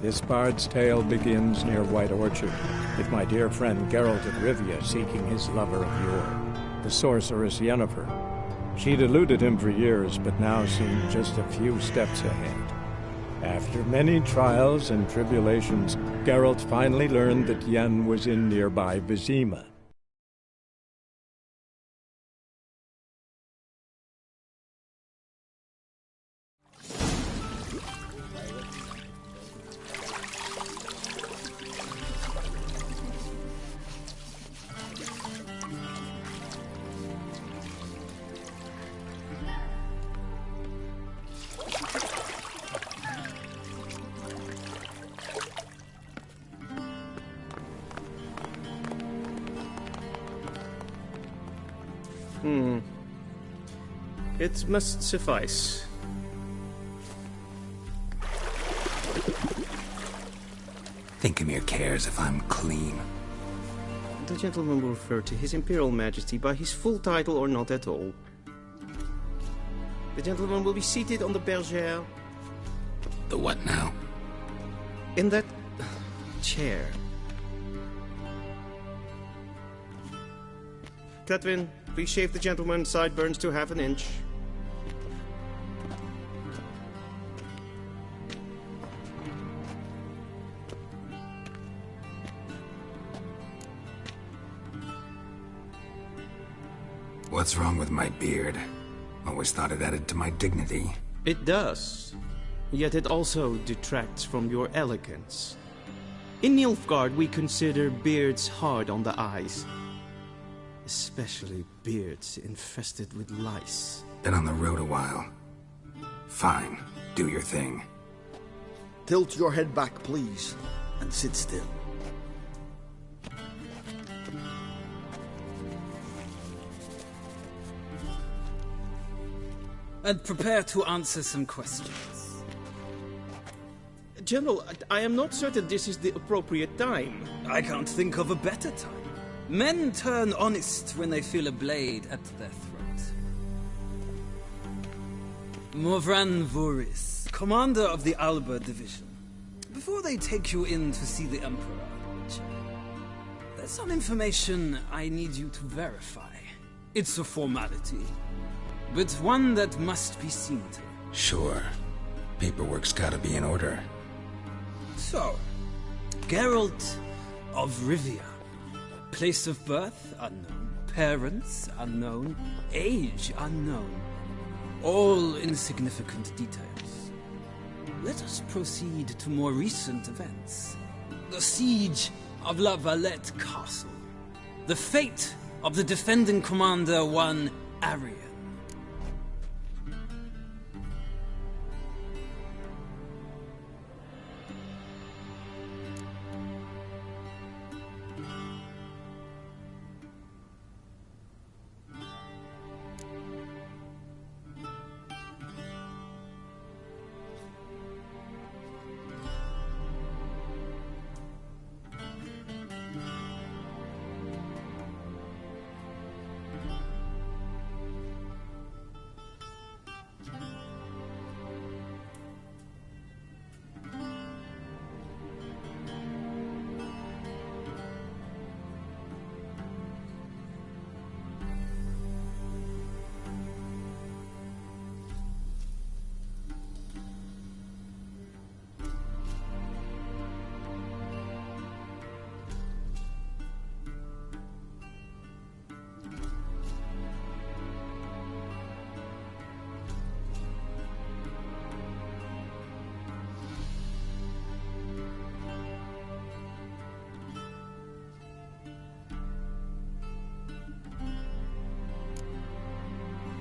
This bard's tale begins near White Orchard, with my dear friend Geralt of Rivia seeking his lover of yore, the sorceress Yennefer. She'd eluded him for years, but now seemed just a few steps ahead. After many trials and tribulations, Geralt finally learned that Yen was in nearby Vizima. It must suffice. Thinkamir cares if I'm clean. The gentleman will refer to His Imperial Majesty by his full title or not at all. The gentleman will be seated on the bergère. The what now? In that chair. Cletwin, please shave the gentleman's sideburns to half an inch. What's wrong with my beard? Always thought it added to my dignity. It does. Yet it also detracts from your elegance. In Nilfgaard, we consider beards hard on the eyes. Especially beards infested with lice. Been on the road a while. Fine, do your thing. Tilt your head back, please, and sit still. And prepare to answer some questions. General, I am not certain this is the appropriate time. I can't think of a better time. Men turn honest when they feel a blade at their throat. Morvran Voorhis, commander of the Alba Division. Before they take you in to see the Emperor, there's some information I need you to verify. It's a formality, but one that must be seen to. Sure. Paperwork's gotta be in order. So, Geralt of Rivia. Place of birth, unknown. Parents, unknown. Age, unknown. All insignificant details. Let us proceed to more recent events. The siege of La Valette Castle. The fate of the defending commander, one Arian.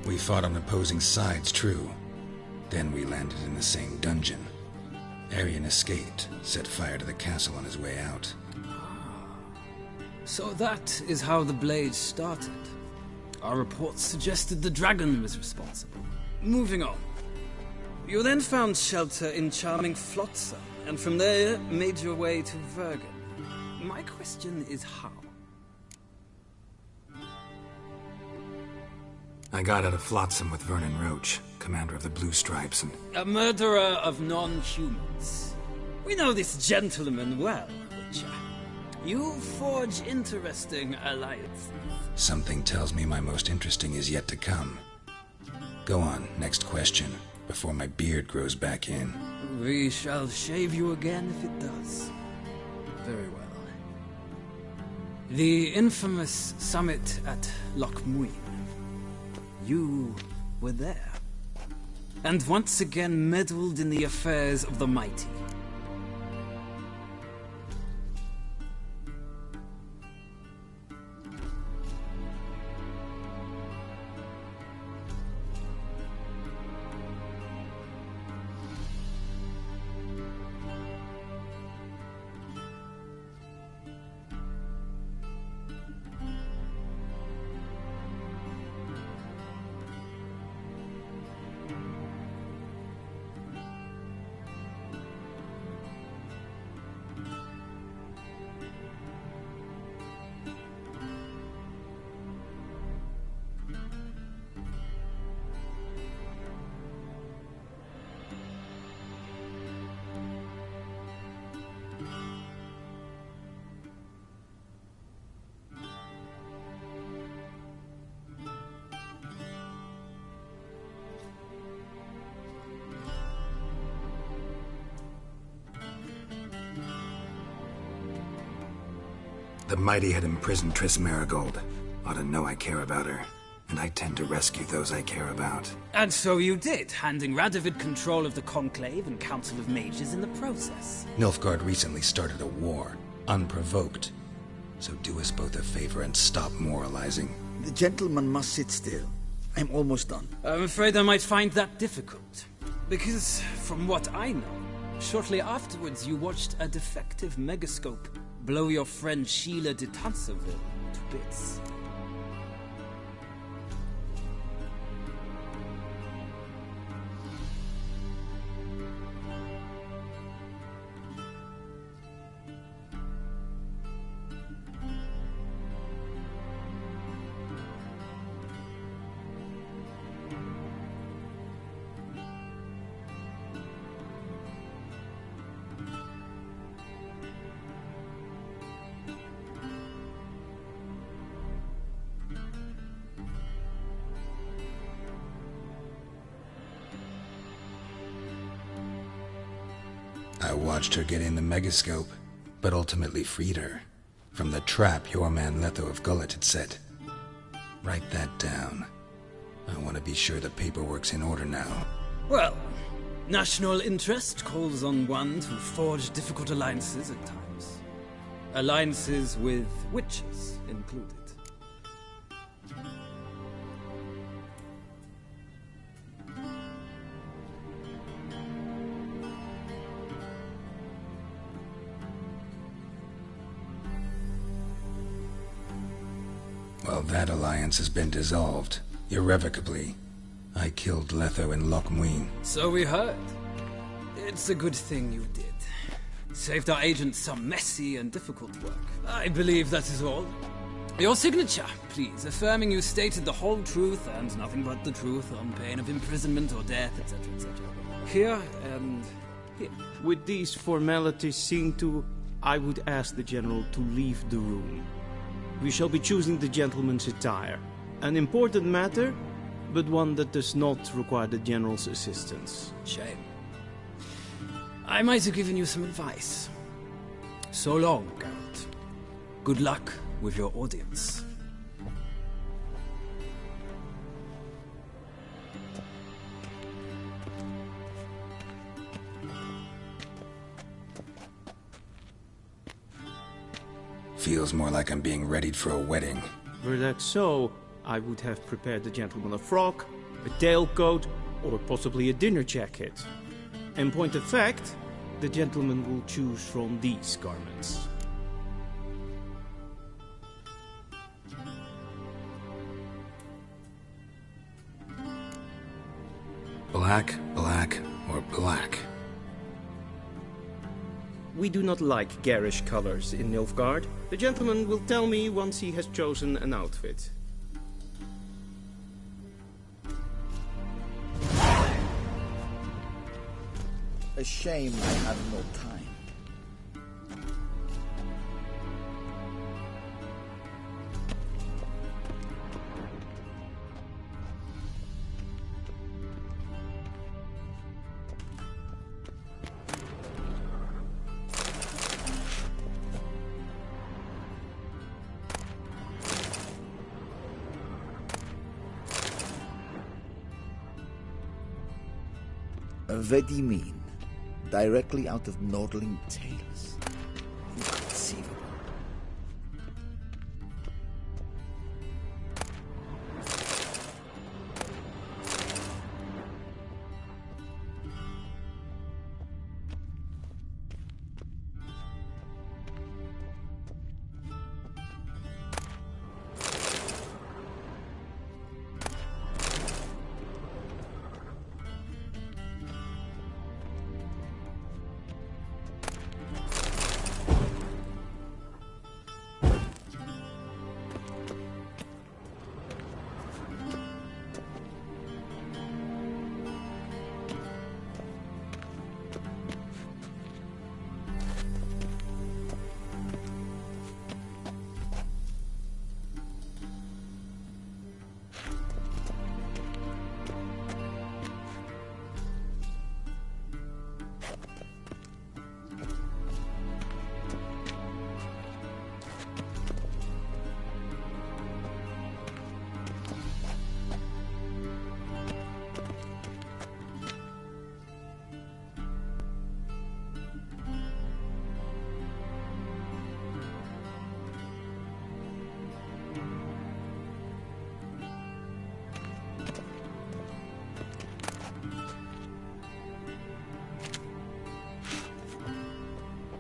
We fought on opposing sides, true. Then we landed in the same dungeon. Arian escaped, set fire to the castle on his way out. So that is how the Blade started. Our reports suggested the dragon was responsible. Moving on. You then found shelter in charming Flotsam, and from there made your way to Vergen. My question is how? I got out of Flotsam with Vernon Roach, commander of the Blue Stripes, and... A murderer of non-humans. We know this gentleman well, Witcher. You forge interesting alliances. Something tells me my most interesting is yet to come. Go on, next question, before my beard grows back in. We shall shave you again if it does. Very well. The infamous summit at Loch Muin. You were there, and once again meddled in the affairs of the mighty. The mighty had imprisoned Triss Merigold. Ought to know I care about her. and I tend to rescue those I care about. And so you did, handing Radovid control of the Conclave and Council of Mages in the process. Nilfgaard recently started a war, unprovoked. So do us both a favor and stop moralizing. The gentleman must sit still. I'm almost done. I'm afraid I might find that difficult. Because, from what I know, shortly afterwards you watched a defective megascope blow your friend Sheila de Tanserville to bits. I watched her get in the megascope, but ultimately freed her from the trap your man Letho of Gullet had set. Write that down. I want to be sure the paperwork's in order now. Well, national interest calls on one to forge difficult alliances at times. Alliances with witches included. Well, that alliance has been dissolved, irrevocably. I killed Letho in Loch Muin. So we heard. It's a good thing you did. Saved our agents some messy and difficult work. I believe that is all. Your signature, please, affirming you stated the whole truth and nothing but the truth on pain of imprisonment or death, etc., etc. Here and here. With these formalities seen to, I would ask the General to leave the room. We shall be choosing the gentleman's attire. An important matter, but one that does not require the General's assistance. Shame. I might have given you some advice. So long, Geralt. Good luck with your audience. Feels more like I'm being readied for a wedding. Were that so, I would have prepared the gentleman a frock, a tailcoat, or possibly a dinner jacket. In point of fact, the gentleman will choose from these garments. Black, black, or black? We do not like garish colors in Nilfgaard. The gentleman will tell me once he has chosen an outfit. A shame I have no time. Vedimine, directly out of Nordling Tales. Inconceivable.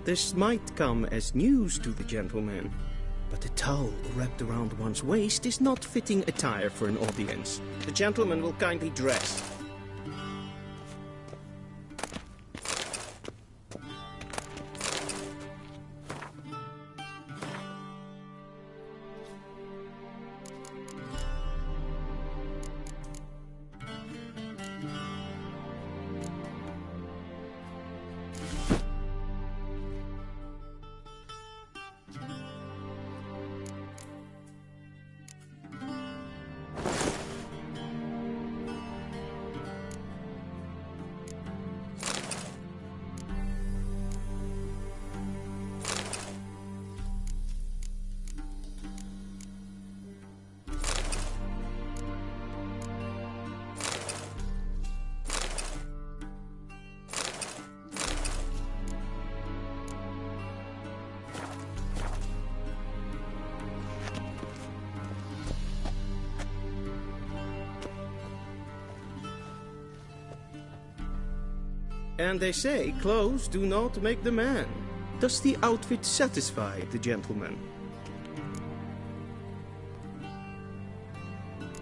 This might come as news to the gentleman, but a towel wrapped around one's waist is not fitting attire for an audience. The gentleman will kindly dress. And they say clothes do not make the man. Does the outfit satisfy the gentleman?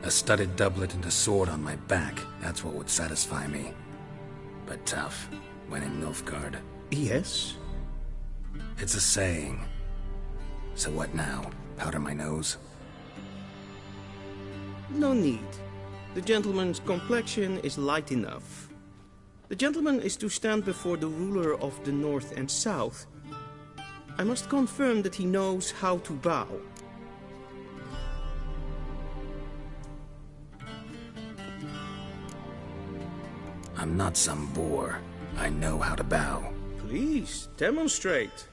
A studded doublet and a sword on my back, that's what would satisfy me. But tough, when in Nilfgaard. Yes? It's a saying. So what now? Powder my nose? No need. The gentleman's complexion is light enough. The gentleman is to stand before the ruler of the North and South. I must confirm that he knows how to bow. I'm not some boor. I know how to bow. Please, demonstrate.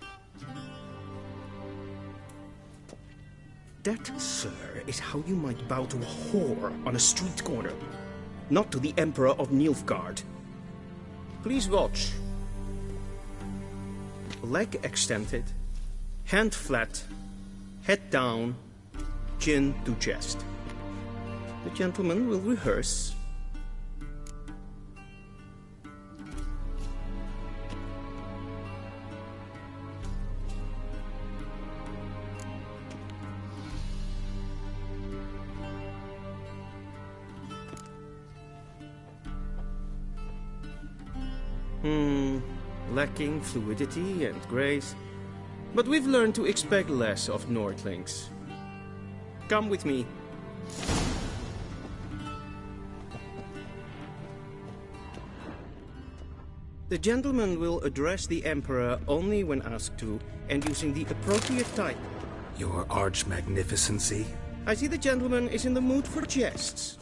That, sir, is how you might bow to a whore on a street corner, not to the Emperor of Nilfgaard. Please watch. Leg extended, hand flat, head down, chin to chest. The gentleman will rehearse. Lacking fluidity and grace. But we've learned to expect less of Nordlings. Come with me. The gentleman will address the Emperor only when asked to, and using the appropriate type. Your arch-magnificency? I see the gentleman is in the mood for jests.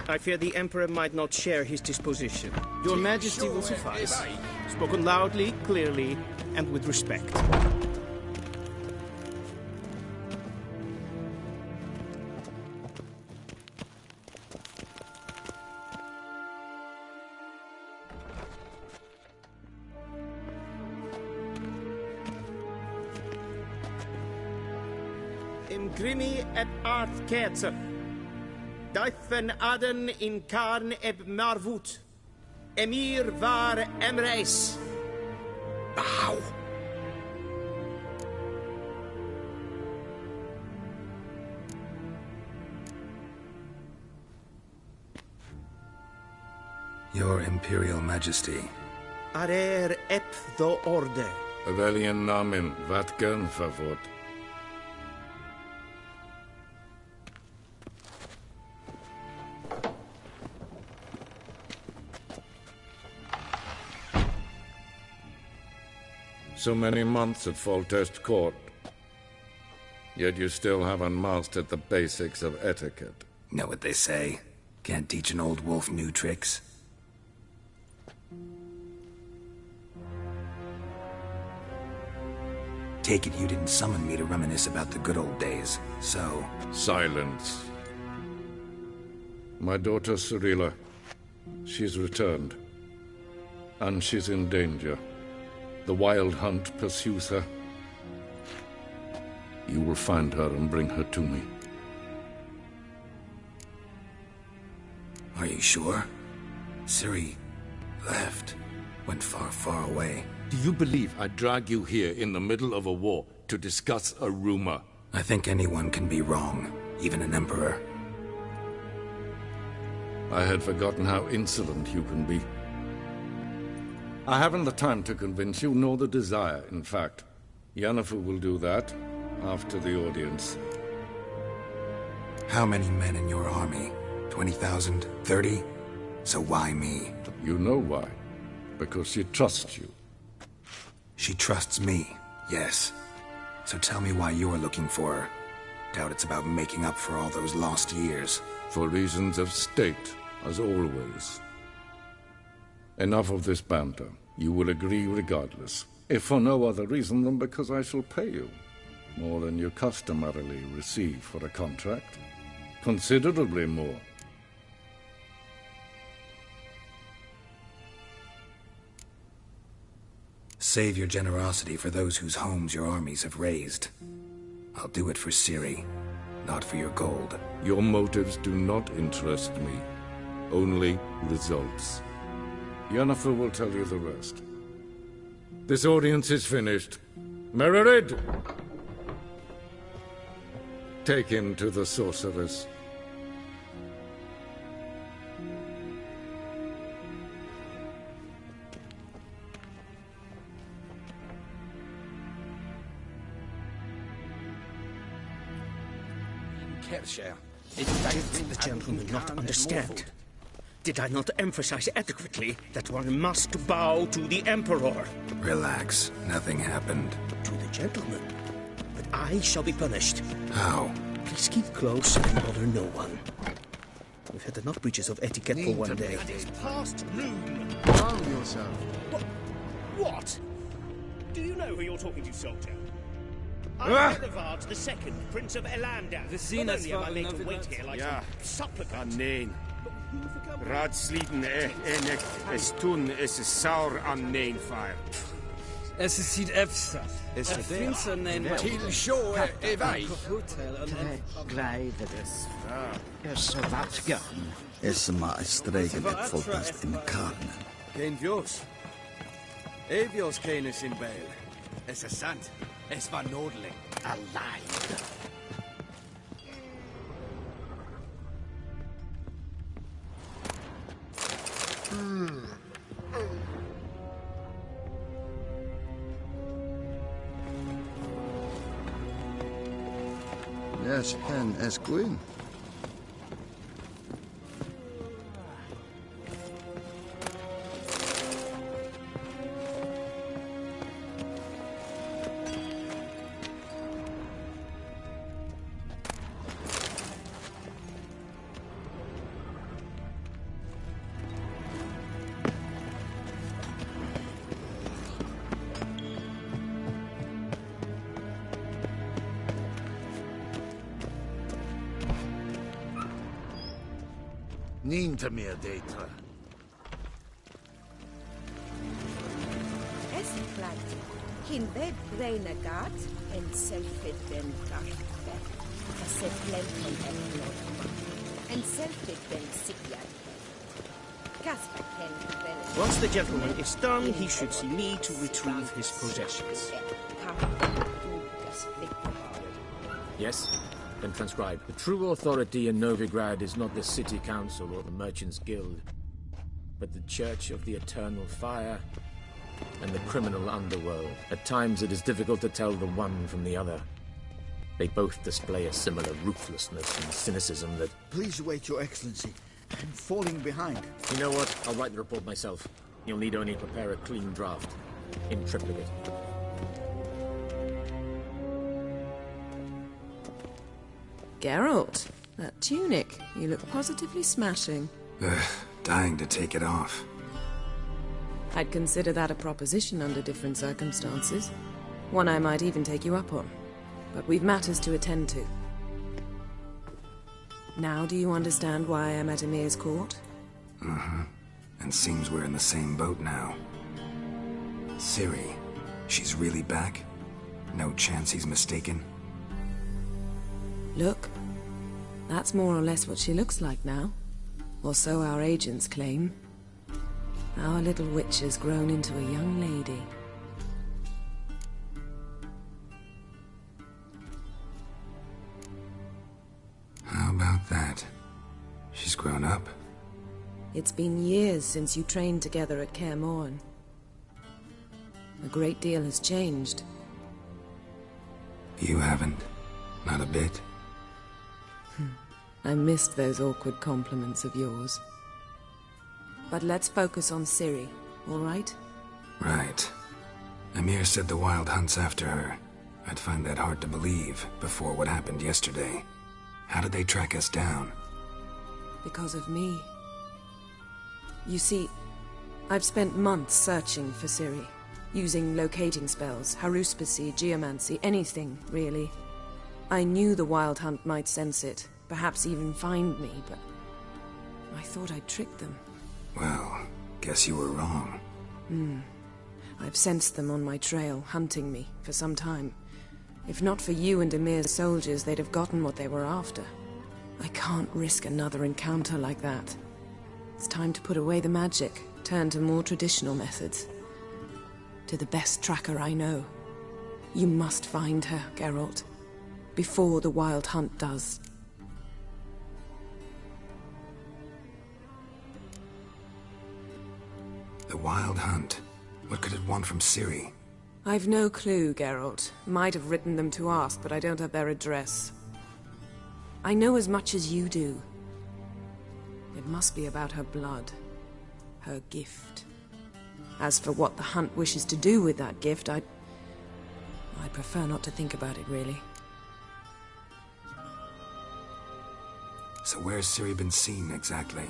I fear the Emperor might not share his disposition. Your Majesty will suffice. Spoken loudly, clearly, and with respect. Imgrimi eb art ketzer. Daifen aden in karn eb marvut. Emir var Emreis. Bow. Your Imperial Majesty. Arer ep the orde. Avelian namen, wat gern favort. So many months at Foltest Court. Yet you still haven't mastered the basics of etiquette. Know what they say? Can't teach an old wolf new tricks. Take it you didn't summon me to reminisce about the good old days, so... Silence. My daughter Cirilla, she's returned. And she's in danger. The Wild Hunt pursues her. You will find her and bring her to me. Are you sure? Ciri left. Went far, far away. Do you believe I drag you here in the middle of a war to discuss a rumor? I think anyone can be wrong, even an emperor. I had forgotten how insolent you can be. I haven't the time to convince you, nor the desire, in fact. Yennefer will do that after the audience. How many men in your army? 20,000? 30? So why me? You know why. Because she trusts you. She trusts me, yes. So tell me why you're looking for her. Doubt it's about making up for all those lost years. For reasons of state, as always. Enough of this banter. You will agree regardless. If for no other reason than because I shall pay you. More than you customarily receive for a contract. Considerably more. Save your generosity for those whose homes your armies have razed. I'll do it for Ciri, not for your gold. Your motives do not interest me. Only results. Yennefer will tell you the rest. This audience is finished. Mererid! Take him to the sorceress. Did the gentleman not understand? Did I not emphasize adequately that one must bow to the Emperor? Relax. Nothing happened. To the gentleman. But I shall be punished. How? Please keep close and bother no one. We've had enough breaches of etiquette for one day. It is past noon. Calm yourself. What? Do you know who you're talking to, soldier? I'm Edvard II, Prince of Elander. Not only am I made to wait here like some supplicant. Nein. Ratsliden enek es tun es saur an nein fire. Es is siet efsa. Es er finns en Till shore evai. Gleivedes. Så vattgarn. Esma stregen ett folkast in karnen. Kein Vjos. Evios kenes in Bale. Es ist sant. Es war Nordling. Alive. Yes, hen es queen. Niente meer detre. Es plant. Hin ved breine gat en selfit den kartbe. Kaset lempen en blod. En selfit den sikjan. Kasper ken vel. Once the gentleman is done, he should see me to retrieve his possessions. Yes? Then transcribe. The true authority in Novigrad is not the City Council or the Merchants' Guild, but the Church of the Eternal Fire and the criminal underworld. At times it is difficult to tell the one from the other. They both display a similar ruthlessness and cynicism that... Please wait, Your Excellency. I'm falling behind. You know what? I'll write the report myself. You'll need only prepare a clean draft. In triplicate. Geralt, that tunic. You look positively smashing. Dying to take it off. I'd consider that a proposition under different circumstances. One I might even take you up on. But we've matters to attend to. Now do you understand why I'm at Emir's court? Mm-hmm. And seems we're in the same boat now. Ciri, she's really back? No chance he's mistaken? Look, that's more or less what she looks like now. Or so our agents claim. Our little witch has grown into a young lady. grown up. It's been years since you trained together at Kaer Morhen. A great deal has changed. You haven't. Not a bit. I missed those awkward compliments of yours. But let's focus on Ciri, all right? Right. Emhyr said the Wild Hunt's after her. I'd find that hard to believe before what happened yesterday. How did they track us down? Because of me. You see, I've spent months searching for Ciri, using locating spells, haruspicy, geomancy, anything, really. I knew the Wild Hunt might sense it, perhaps even find me, but I thought I'd tricked them. Well, guess you were wrong. I've sensed them on my trail, hunting me, for some time. If not for you and Emhyr's soldiers, they'd have gotten what they were after. I can't risk another encounter like that. It's time to put away the magic, turn to more traditional methods. To the best tracker I know. You must find her, Geralt. Before the Wild Hunt does. The Wild Hunt? What could it want from Ciri? I've no clue, Geralt. Might have written them to ask, but I don't have their address. I know as much as you do. It must be about her blood. Her gift. As for what the Hunt wishes to do with that gift, I'd prefer not to think about it, really. So where's Ciri been seen, exactly?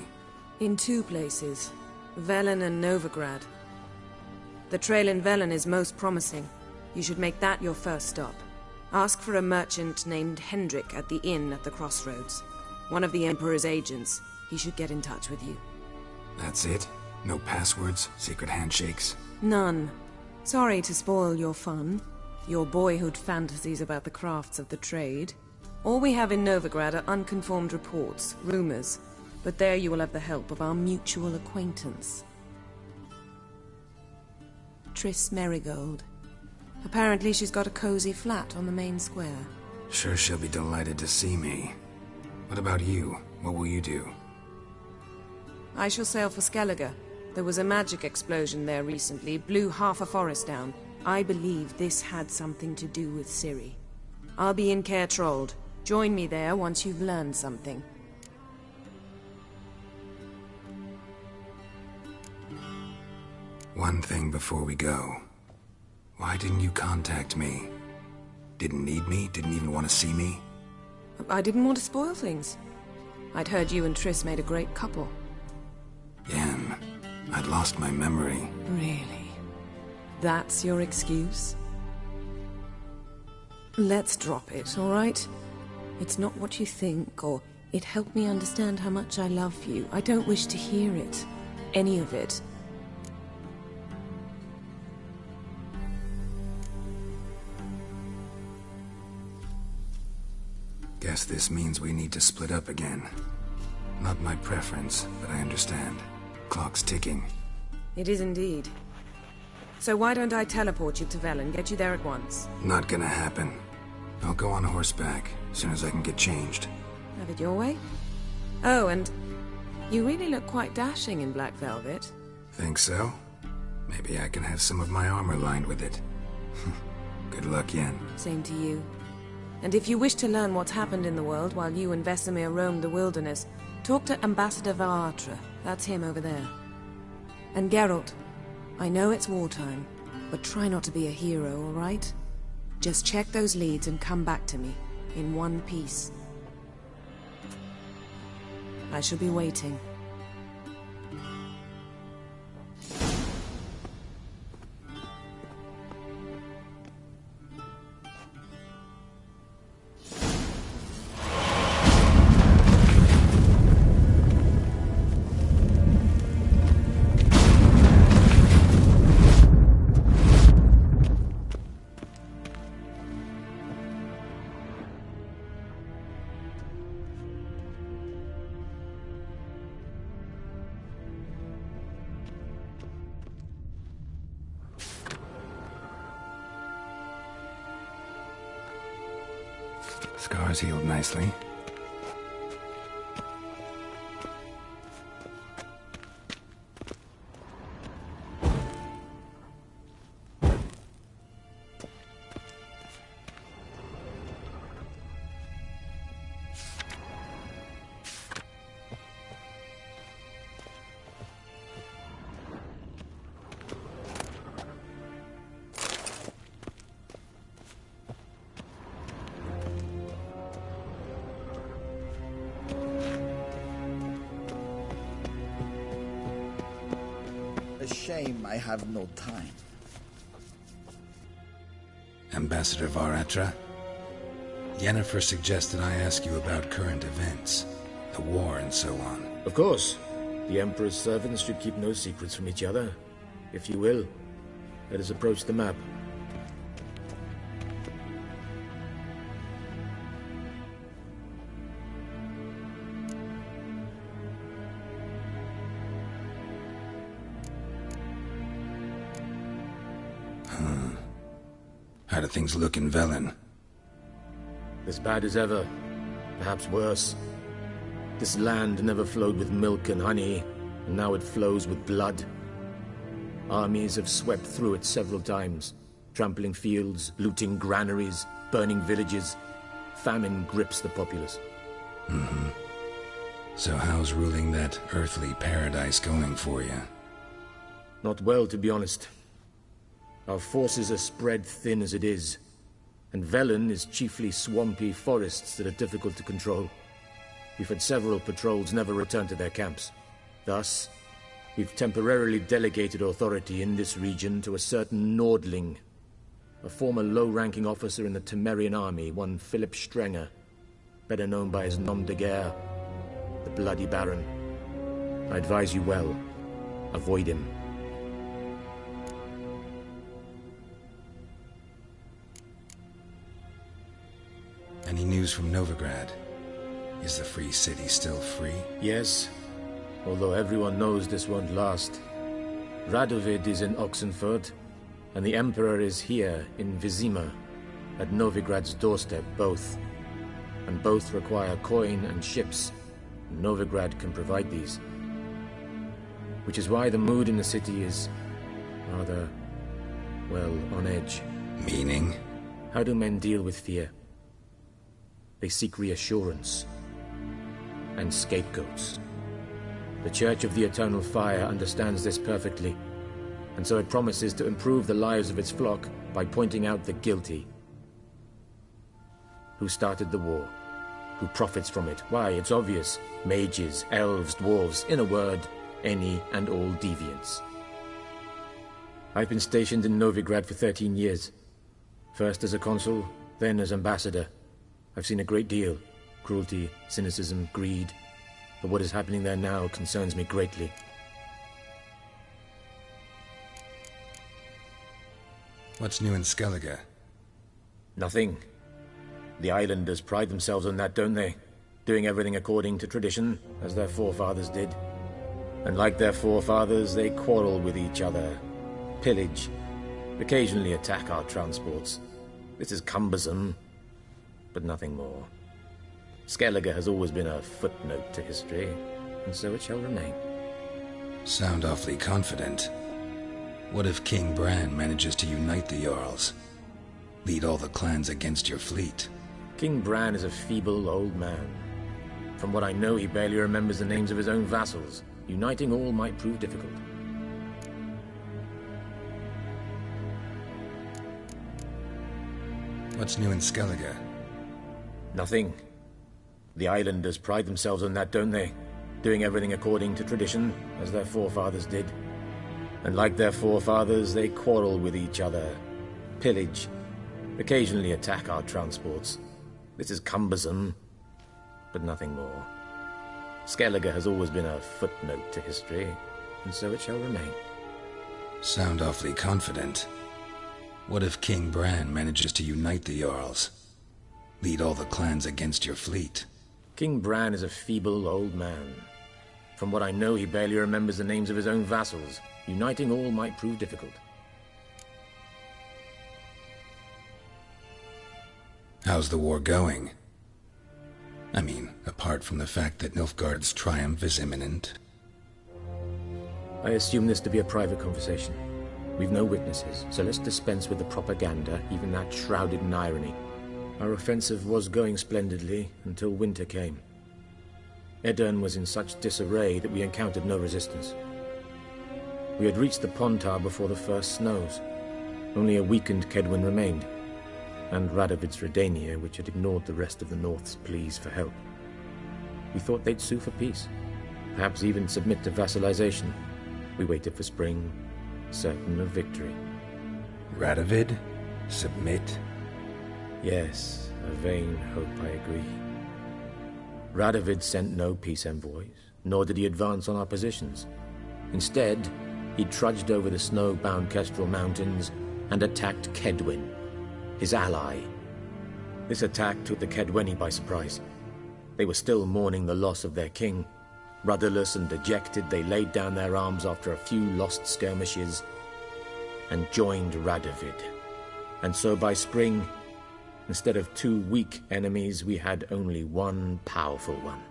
In 2 places. Velen and Novigrad. The trail in Velen is most promising. You should make that your first stop. Ask for a merchant named Hendrik at the inn at the crossroads. One of the Emperor's agents. He should get in touch with you. That's it? No passwords, secret handshakes? None. Sorry to spoil your fun. Your boyhood fantasies about the crafts of the trade. All we have in Novigrad are unconfirmed reports, rumors. But there you will have the help of our mutual acquaintance. Triss Merigold. Apparently she's got a cozy flat on the main square. Sure she'll be delighted to see me. What about you? What will you do? I shall sail for Skellige. There was a magic explosion there recently, blew half a forest down. I believe this had something to do with Ciri. I'll be in Caer Trolde. Join me there once you've learned something. One thing before we go. Why didn't you contact me? Didn't need me? Didn't even want to see me? I didn't want to spoil things. I'd heard you and Triss made a great couple. Yen, I'd lost my memory. Really? That's your excuse? Let's drop it, all right? It's not what you think, or it helped me understand how much I love you. I don't wish to hear it. Any of it. Guess this means we need to split up again. Not my preference, but I understand. Clock's ticking. It is indeed. So why don't I teleport you to Velen, get you there at once? Not gonna happen. I'll go on horseback, as soon as I can get changed. Have it your way? Oh, and you really look quite dashing in black velvet. Think so? Maybe I can have some of my armor lined with it. Good luck, Yen. Same to you. And if you wish to learn what's happened in the world while you and Vesemir roamed the wilderness, talk to Ambassador Varatra. That's him over there. And Geralt, I know it's wartime, but try not to be a hero, all right? Just check those leads and come back to me, in one piece. I shall be waiting. Scars healed nicely. shame I have no time. Ambassador Varatra, Yennefer suggested I ask you about current events, the war and so on. Of course. The Emperor's servants should keep no secrets from each other. If you will, let us approach the map. How do things look in Velen? As bad as ever. Perhaps worse. This land never flowed with milk and honey, and now it flows with blood. Armies have swept through it several times, trampling fields, looting granaries, burning villages. Famine grips the populace. So how's ruling that earthly paradise going for you? Not well, to be honest. Our forces are spread thin as it is, and Velen is chiefly swampy forests that are difficult to control. We've had several patrols never return to their camps. Thus, we've temporarily delegated authority in this region to a certain Nordling, a former low-ranking officer in the Temerian army, one Philip Strenger, better known by his nom de guerre, the Bloody Baron. I advise you well, avoid him. Any news from Novigrad? Is the Free City still free? Yes, although everyone knows this won't last. Radovid is in Oxenfurt, and the Emperor is here in Vizima, at Novigrad's doorstep, both. And both require coin and ships. Novigrad can provide these. Which is why the mood in the city is rather, well, on edge. Meaning? How do men deal with fear? They seek reassurance and scapegoats. The Church of the Eternal Fire understands this perfectly, and so it promises to improve the lives of its flock by pointing out the guilty. Who started the war? Who profits from it? Why, it's obvious. Mages, elves, dwarves, in a word, any and all deviants. I've been stationed in Novigrad for 13 years. First as a consul, then as ambassador. I've seen a great deal. Cruelty, cynicism, greed. But what is happening there now concerns me greatly. What's new in Skellige? Nothing. The islanders pride themselves on that, don't they? Doing everything according to tradition, as their forefathers did. And like their forefathers, they quarrel with each other, pillage, occasionally attack our transports. This is cumbersome, but nothing more. Skellige has always been a footnote to history, and so it shall remain. Sound awfully confident. What if King Bran manages to unite the Jarls? Lead all the clans against your fleet? King Bran is a feeble old man. From what I know, he barely remembers the names of his own vassals. Uniting all might prove difficult. What's new in Skellige? Nothing. The islanders pride themselves on that, don't they? Doing everything according to tradition, as their forefathers did. And like their forefathers, they quarrel with each other, pillage, occasionally attack our transports. This is cumbersome, but nothing more. Skellige has always been a footnote to history, and so it shall remain. Sound awfully confident. What if King Bran manages to unite the Jarls? Lead all the clans against your fleet? King Bran is a feeble old man. From what I know, he barely remembers the names of his own vassals. Uniting all might prove difficult. How's the war going? I mean, apart from the fact that Nilfgaard's triumph is imminent. I assume this to be a private conversation. We've no witnesses, so let's dispense with the propaganda, even that shrouded in irony. Our offensive was going splendidly until winter came. Edirn was in such disarray that we encountered no resistance. We had reached the Pontar before the first snows. Only a weakened Kedwin remained, and Radovid's Redania, which had ignored the rest of the North's pleas for help. We thought they'd sue for peace, perhaps even submit to vassalization. We waited for spring, certain of victory. Radovid? Submit? Yes, a vain hope, I agree. Radovid sent no peace envoys, nor did he advance on our positions. Instead, he trudged over the snow-bound Kestrel Mountains and attacked Kedwen, his ally. This attack took the Kedweni by surprise. They were still mourning the loss of their king. Rudderless and dejected, they laid down their arms after a few lost skirmishes and joined Radovid. And so by spring, instead of 2 weak enemies, we had only one powerful one.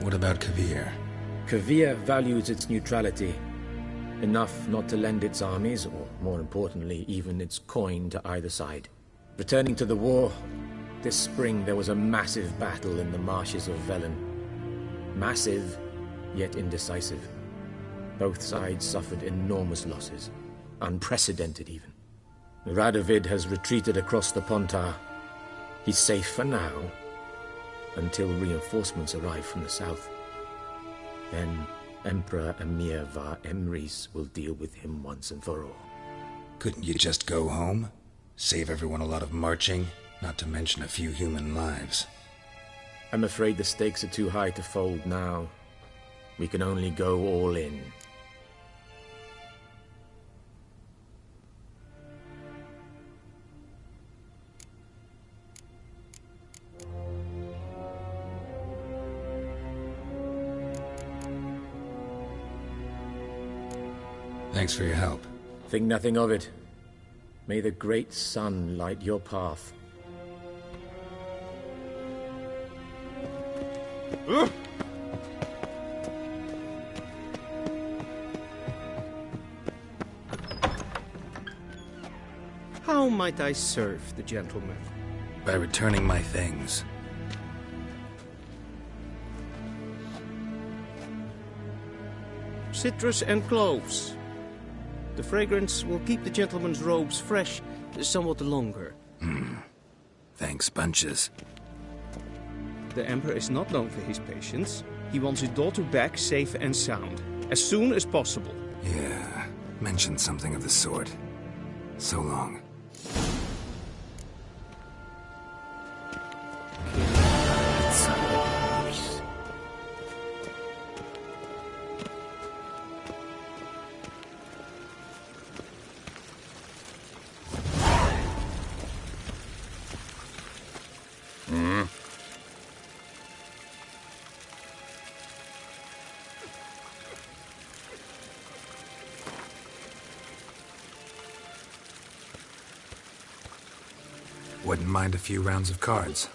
What about Kavir? Kavir values its neutrality, enough not to lend its armies, or more importantly, even its coin to either side. Returning to the war, this spring there was a massive battle in the marshes of Velen. Massive, yet indecisive. Both sides suffered enormous losses, unprecedented even. Radovid has retreated across the Pontar. He's safe for now, until reinforcements arrive from the south. Then Emperor Emir var Emrys will deal with him once and for all. Couldn't you just go home? Save everyone a lot of marching, not to mention a few human lives. I'm afraid the stakes are too high to fold now. We can only go all in. Thanks for your help. Think nothing of it. May the great sun light your path. How might I serve the gentleman? By returning my things. Citrus and cloves. The fragrance will keep the gentleman's robes fresh somewhat longer. Thanks, bunches. The Emperor is not known for his patience. He wants his daughter back safe and sound, as soon as possible. Yeah, mentioned something of the sort. So long. Wouldn't mind a few rounds of cards.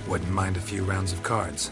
Wouldn't mind a few rounds of cards.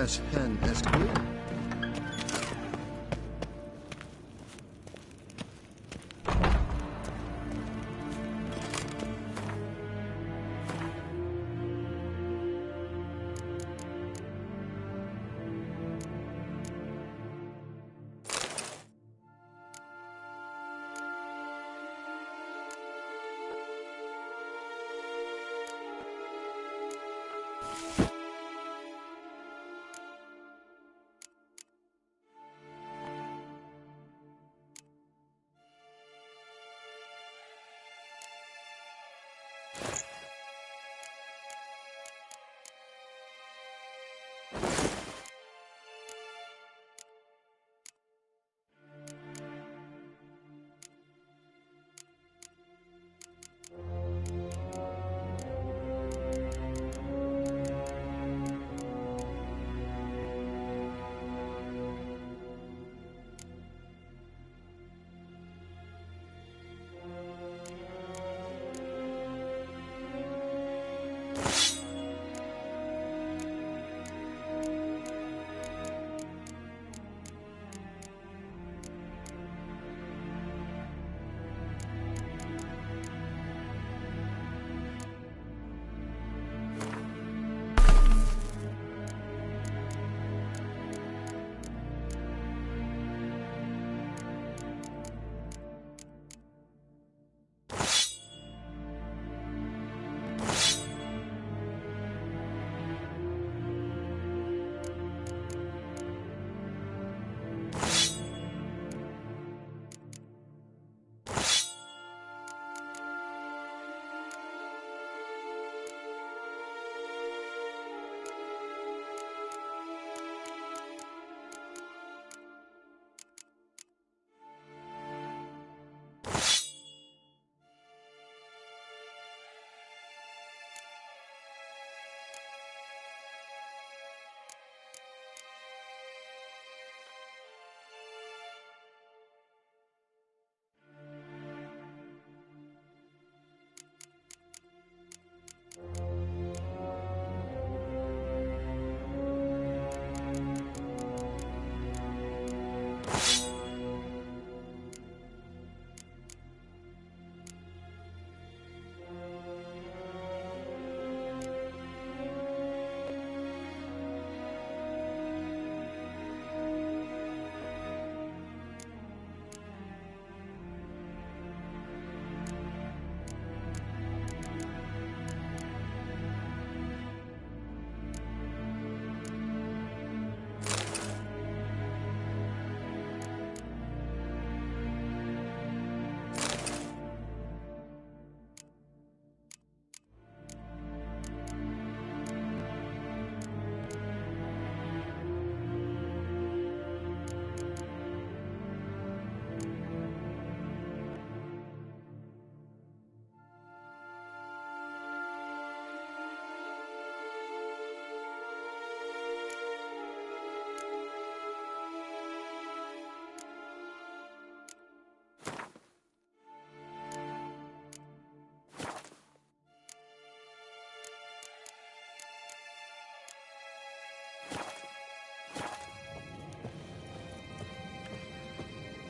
As hen est clear.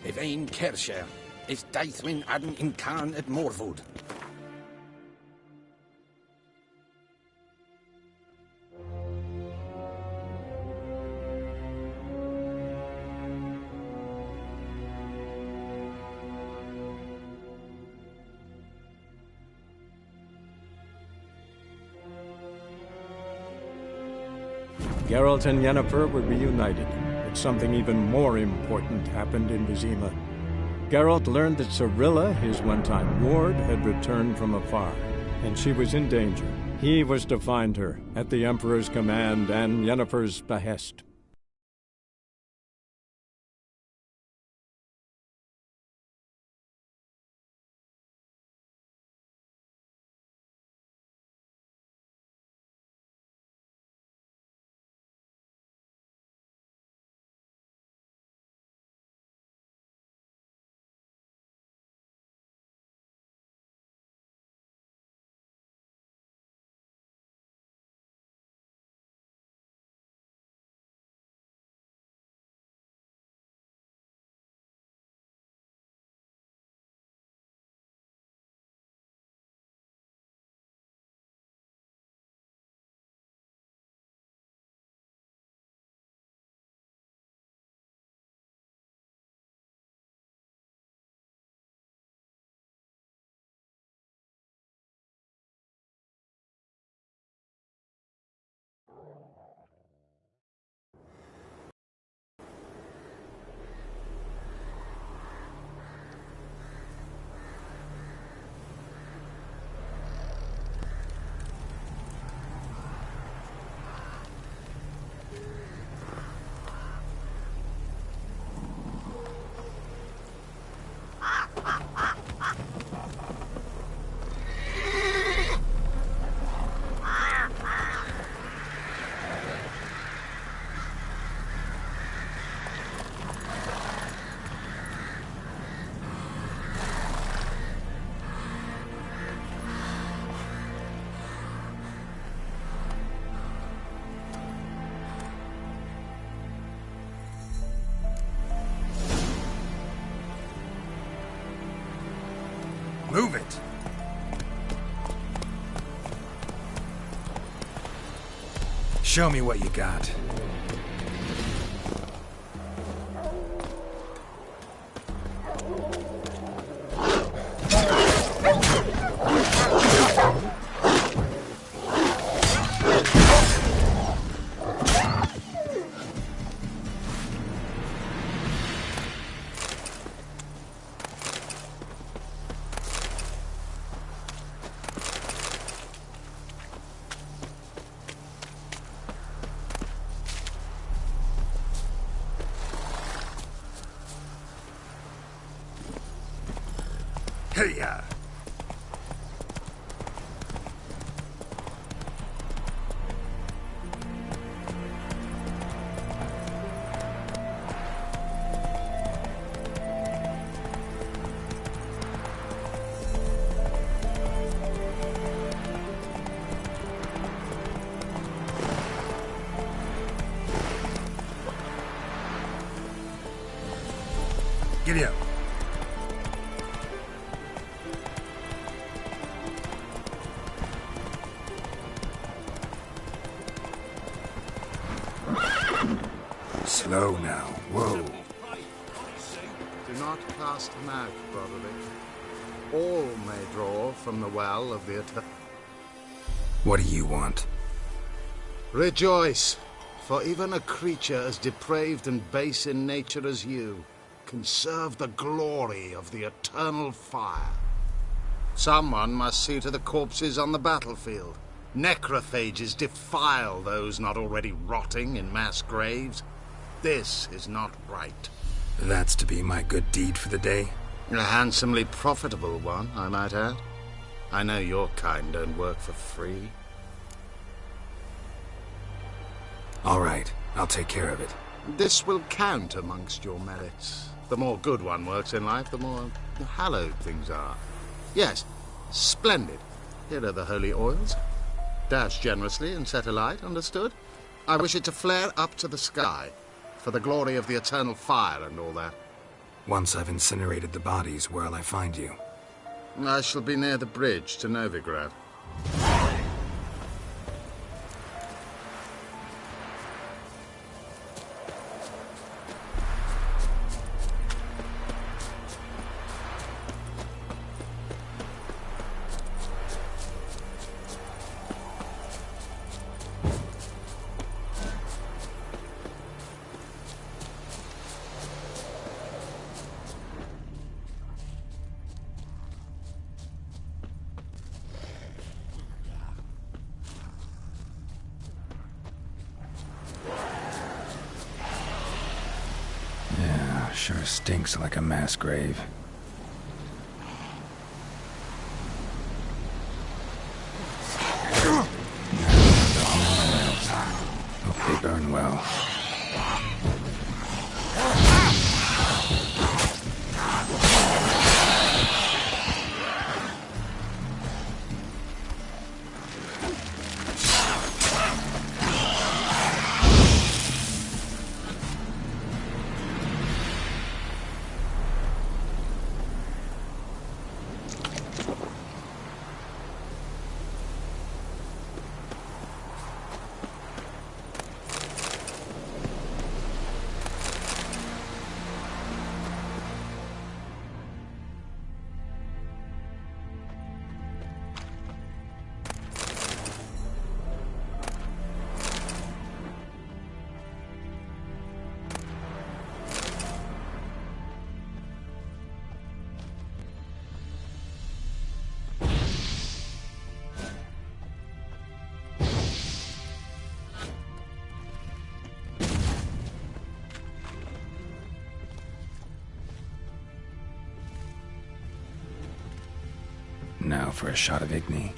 Evain Kersher is Daithwin Adden in Khan at Morwood. Geralt and Yennefer were reunited, but something even more important happened in Vizima. Geralt learned that Cirilla, his one-time ward, had returned from afar, and she was in danger. He was to find her, at the Emperor's command and Yennefer's behest. Move it! Show me what you got. Hey-ya! Giddy up. Slow now. Whoa. Do not cast him out, Broderick. All may draw from the well of the eternal. What do you want? Rejoice, for even a creature as depraved and base in nature as you can serve the glory of the eternal fire. Someone must see to the corpses on the battlefield. Necrophages defile those not already rotting in mass graves. This is not right. That's to be my good deed for the day? A handsomely profitable one, I might add. I know your kind don't work for free. All right, I'll take care of it. This will count amongst your merits. The more good one works in life, the more hallowed things are. Yes, splendid. Here are the holy oils. Dash generously and set alight, understood? I wish it to flare up to the sky, for the glory of the eternal fire and all that. Once I've incinerated the bodies, where'll I find you? I shall be near the bridge to Novigrad. Sure stinks like a mass grave. Hope they burn well. Now for a shot of Igni.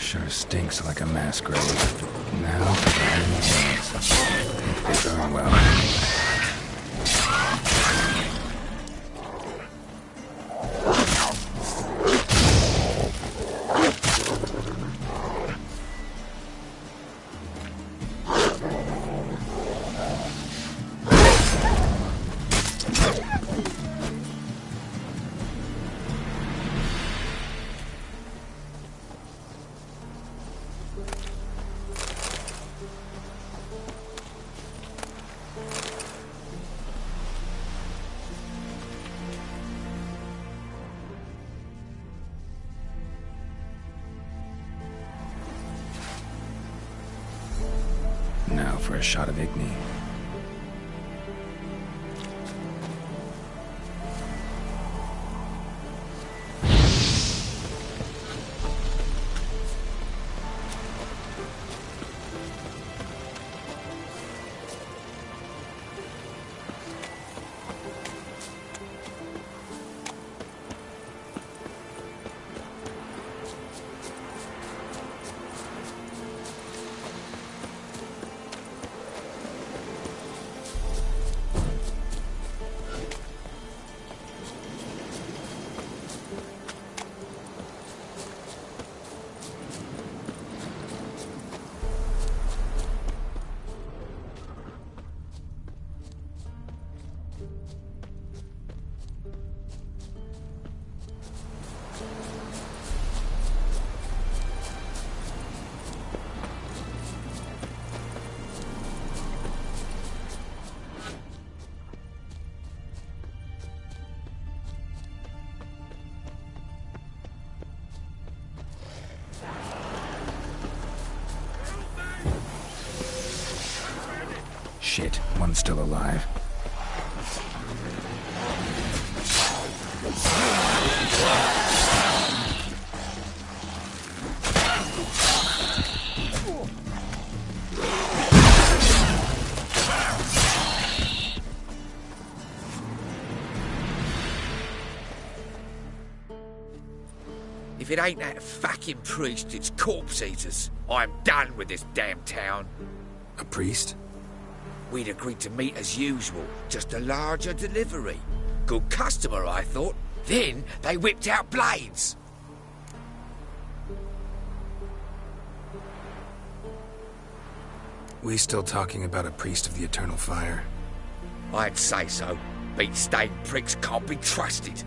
Sure stinks like a mass grave. Now, they burn well. Now for a shot of Igni. Shit, one's still alive. If it ain't that fucking priest, it's corpse eaters. I'm done with this damn town. A priest? We'd agreed to meet as usual, just a larger delivery. Good customer, I thought. Then they whipped out blades. We still talking about a priest of the Eternal Fire? I'd say so. Beat-stained pricks can't be trusted.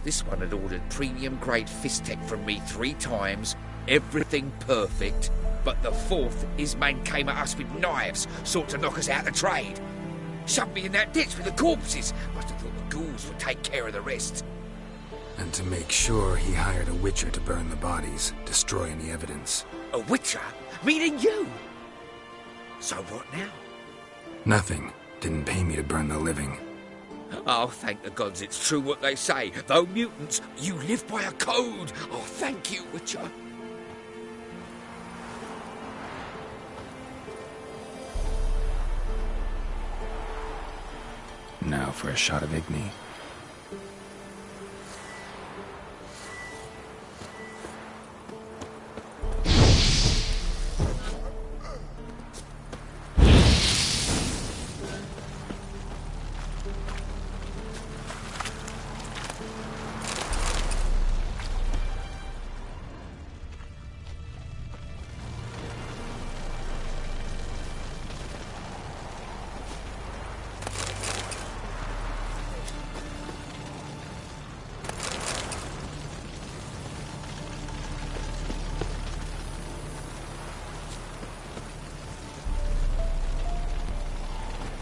This one had ordered premium-grade fist tech from me 3 times, everything perfect. But the 4th, his men came at us with knives, sought to knock us out of trade. Shoved me in that ditch with the corpses. Must have thought the ghouls would take care of the rest. And to make sure, he hired a witcher to burn the bodies, destroy any evidence. A witcher? Meaning you? So what now? Nothing. Didn't pay me to burn the living. Oh, thank the gods it's true what they say. Though mutants, you live by a code. Oh, thank you, Witcher. Now for a shot of Igni.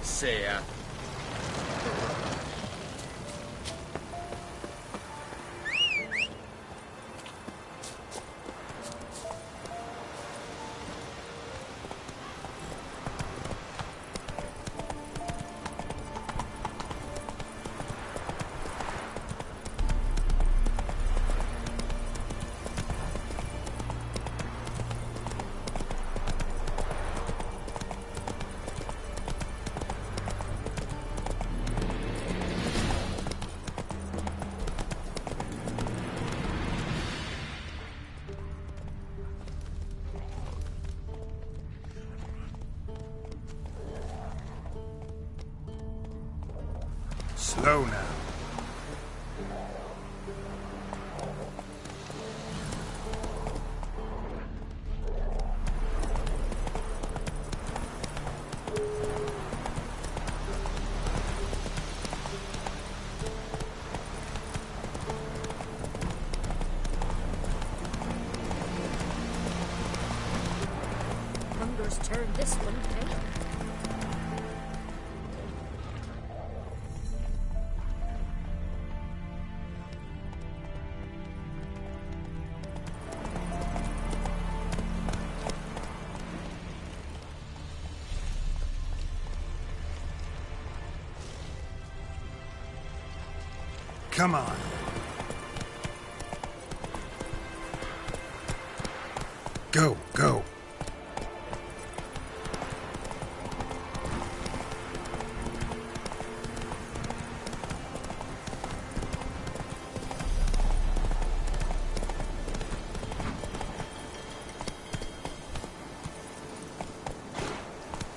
See ya. Slow now. Hunger's turned this one, eh? Come on. Go, go.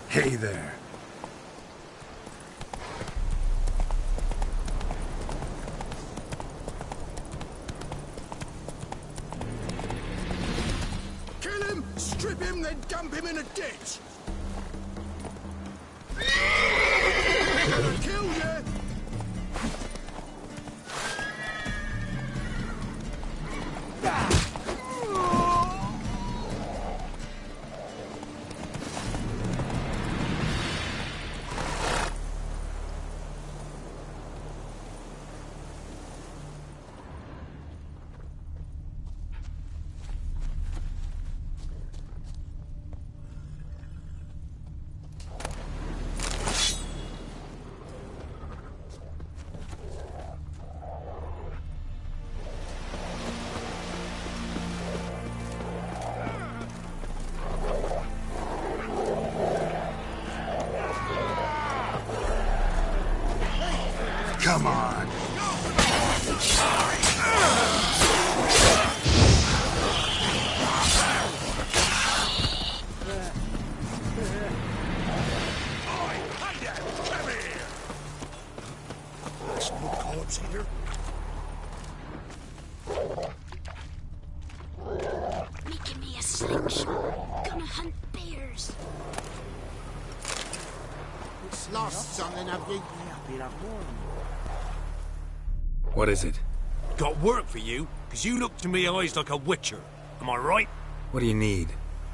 Hey there. Kill him, strip him, then dump him in a ditch. Gonna kill you. Come on. There's no corpse here. Making me a slingshot. Gonna hunt bears. It's lost something, have you? What is it? Got work for you, because you look to me eyes like a witcher. Am I right? What do you need?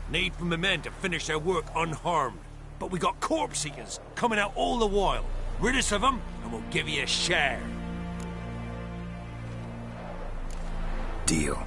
Need from the men to finish their work unharmed. But we got corpse seekers coming out all the while. Rid us of them, and we'll give you a share. Deal.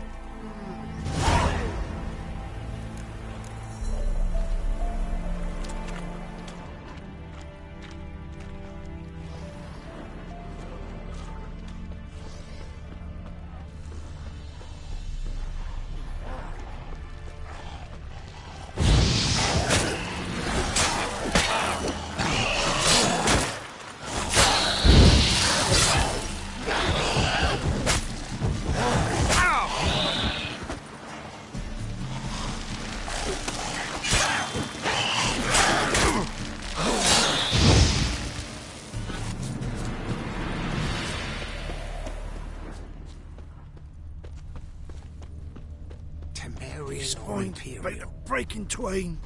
Temerian or Imperial? Break in twain.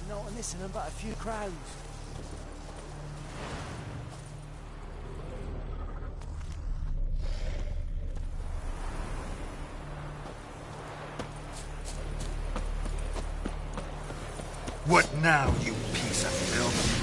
Not missing them but a few crowds. What now, you piece of filth?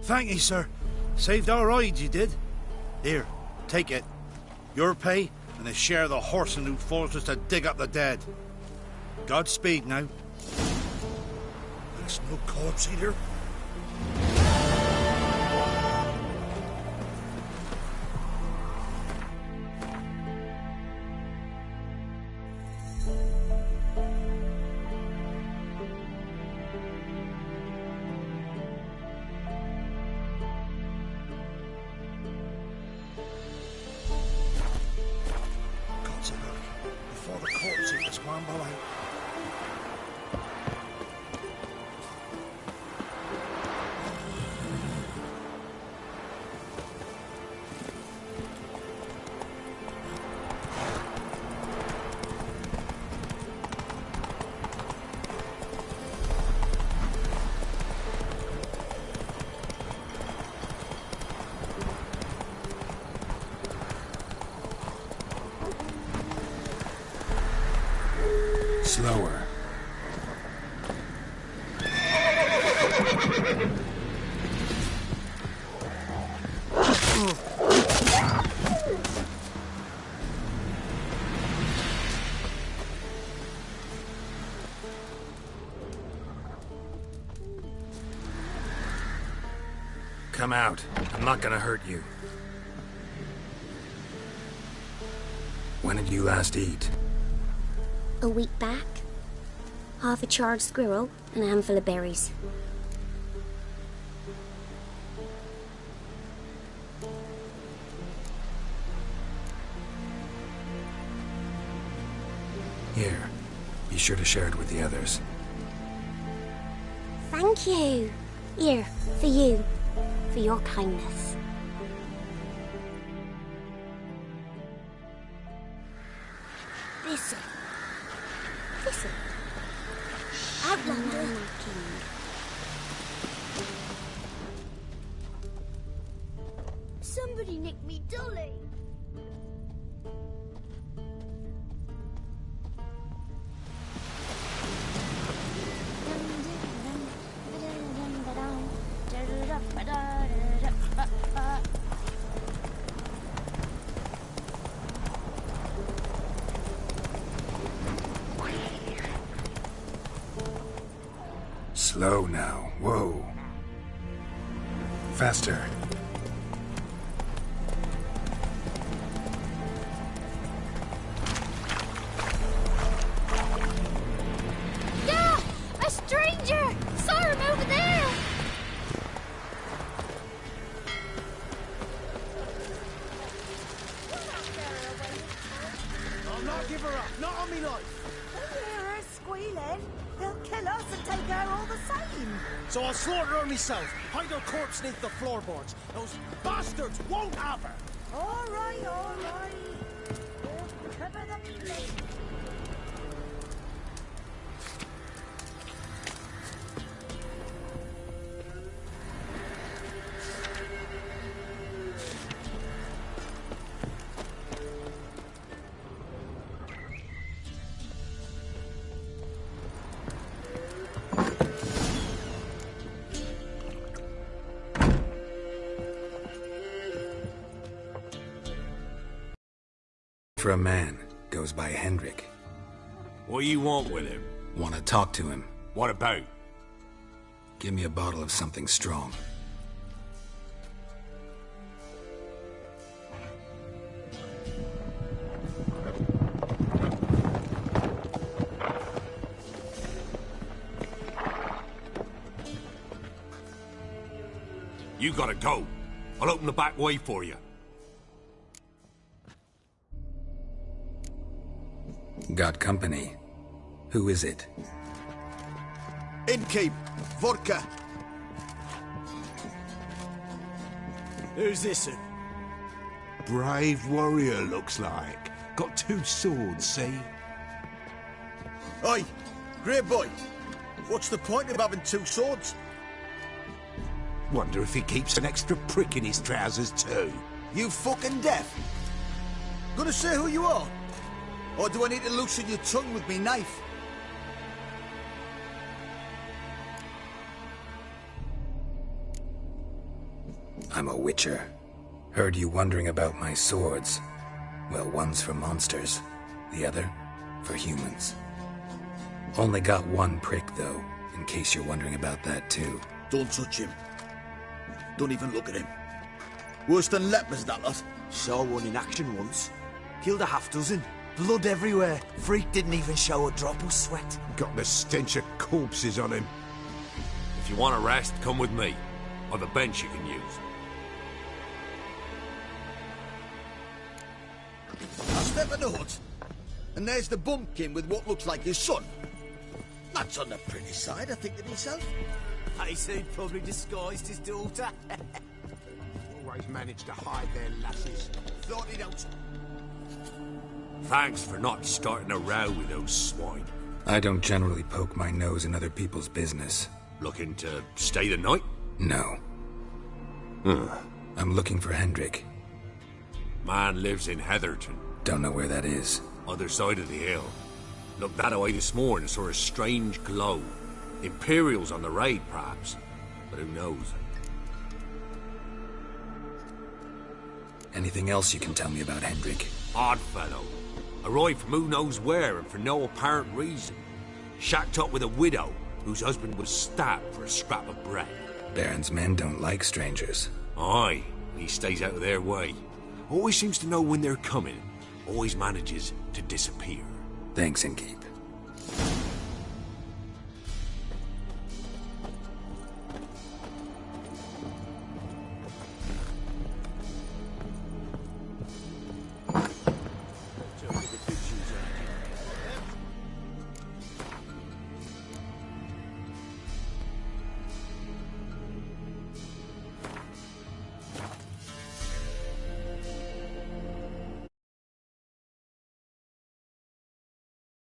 Thank you, sir. Saved our rides, you did. Here, take it. Your pay and a share of the horseman who forced us to dig up the dead. Godspeed now. There's no corpse either. Before the corpse eaters wamble out. Slower. Come out. I'm not gonna hurt you. When did you last eat? A week back. Half a charred squirrel and a handful of berries. Here. Be sure to share it with the others. Thank you. Here, for you. For your kindness. Listen. Listen. Outlander. Somebody nicked me dolly. Slow now. Whoa. Faster. Yeah! A stranger! Saw him over there! I'll not give her up. Not on me life. We hear her squealing. They'll kill us and take her all the same. So I'll slaughter her myself. Hide her corpse beneath the floorboards. Those bastards won't have her. All right, all right. We'll cover the place. For a man, goes by Hendrik. What do you want with him? Want to talk to him. What about? Give me a bottle of something strong. You gotta go. I'll open the back way for you. Got company. Who is it? Innkeep, vodka. Who's this? Brave warrior, looks like. Got 2 swords, see? Oi, great boy. What's the point of having 2 swords? Wonder if he keeps an extra prick in his trousers too. You fucking deaf? Gonna say who you are? Or do I need to loosen your tongue with me knife? I'm a witcher. Heard you wondering about my swords. Well, one's for monsters, the other for humans. Only got one prick, though, in case you're wondering about that, too. Don't touch him. Don't even look at him. Worse than lepers, that lot. Saw one in action once. Killed a half-dozen. Blood everywhere. Freak didn't even show a drop of sweat. Got the stench of corpses on him. If you want a rest, come with me. I've a bench you can use. Now step in the hut. And there's the bumpkin with what looks like his son. That's on the pretty side, I think to myself. I say probably disguised his daughter. Always managed to hide their lasses. Thought he'd out. Thanks for not starting a row with those swine. I don't generally poke my nose in other people's business. Looking to stay the night? No. I'm looking for Hendrik. Man lives in Heatherton. Don't know where that is. Other side of the hill. Looked that away this morning, saw a strange glow. Imperials on the raid, perhaps. But who knows? Anything else you can tell me about Hendrik? Odd fellow. Arrived from who knows where and for no apparent reason. Shacked up with a widow whose husband was stabbed for a scrap of bread. Baron's men don't like strangers. Aye, he stays out of their way. Always seems to know when they're coming. Always manages to disappear. Thanks, Inkeep.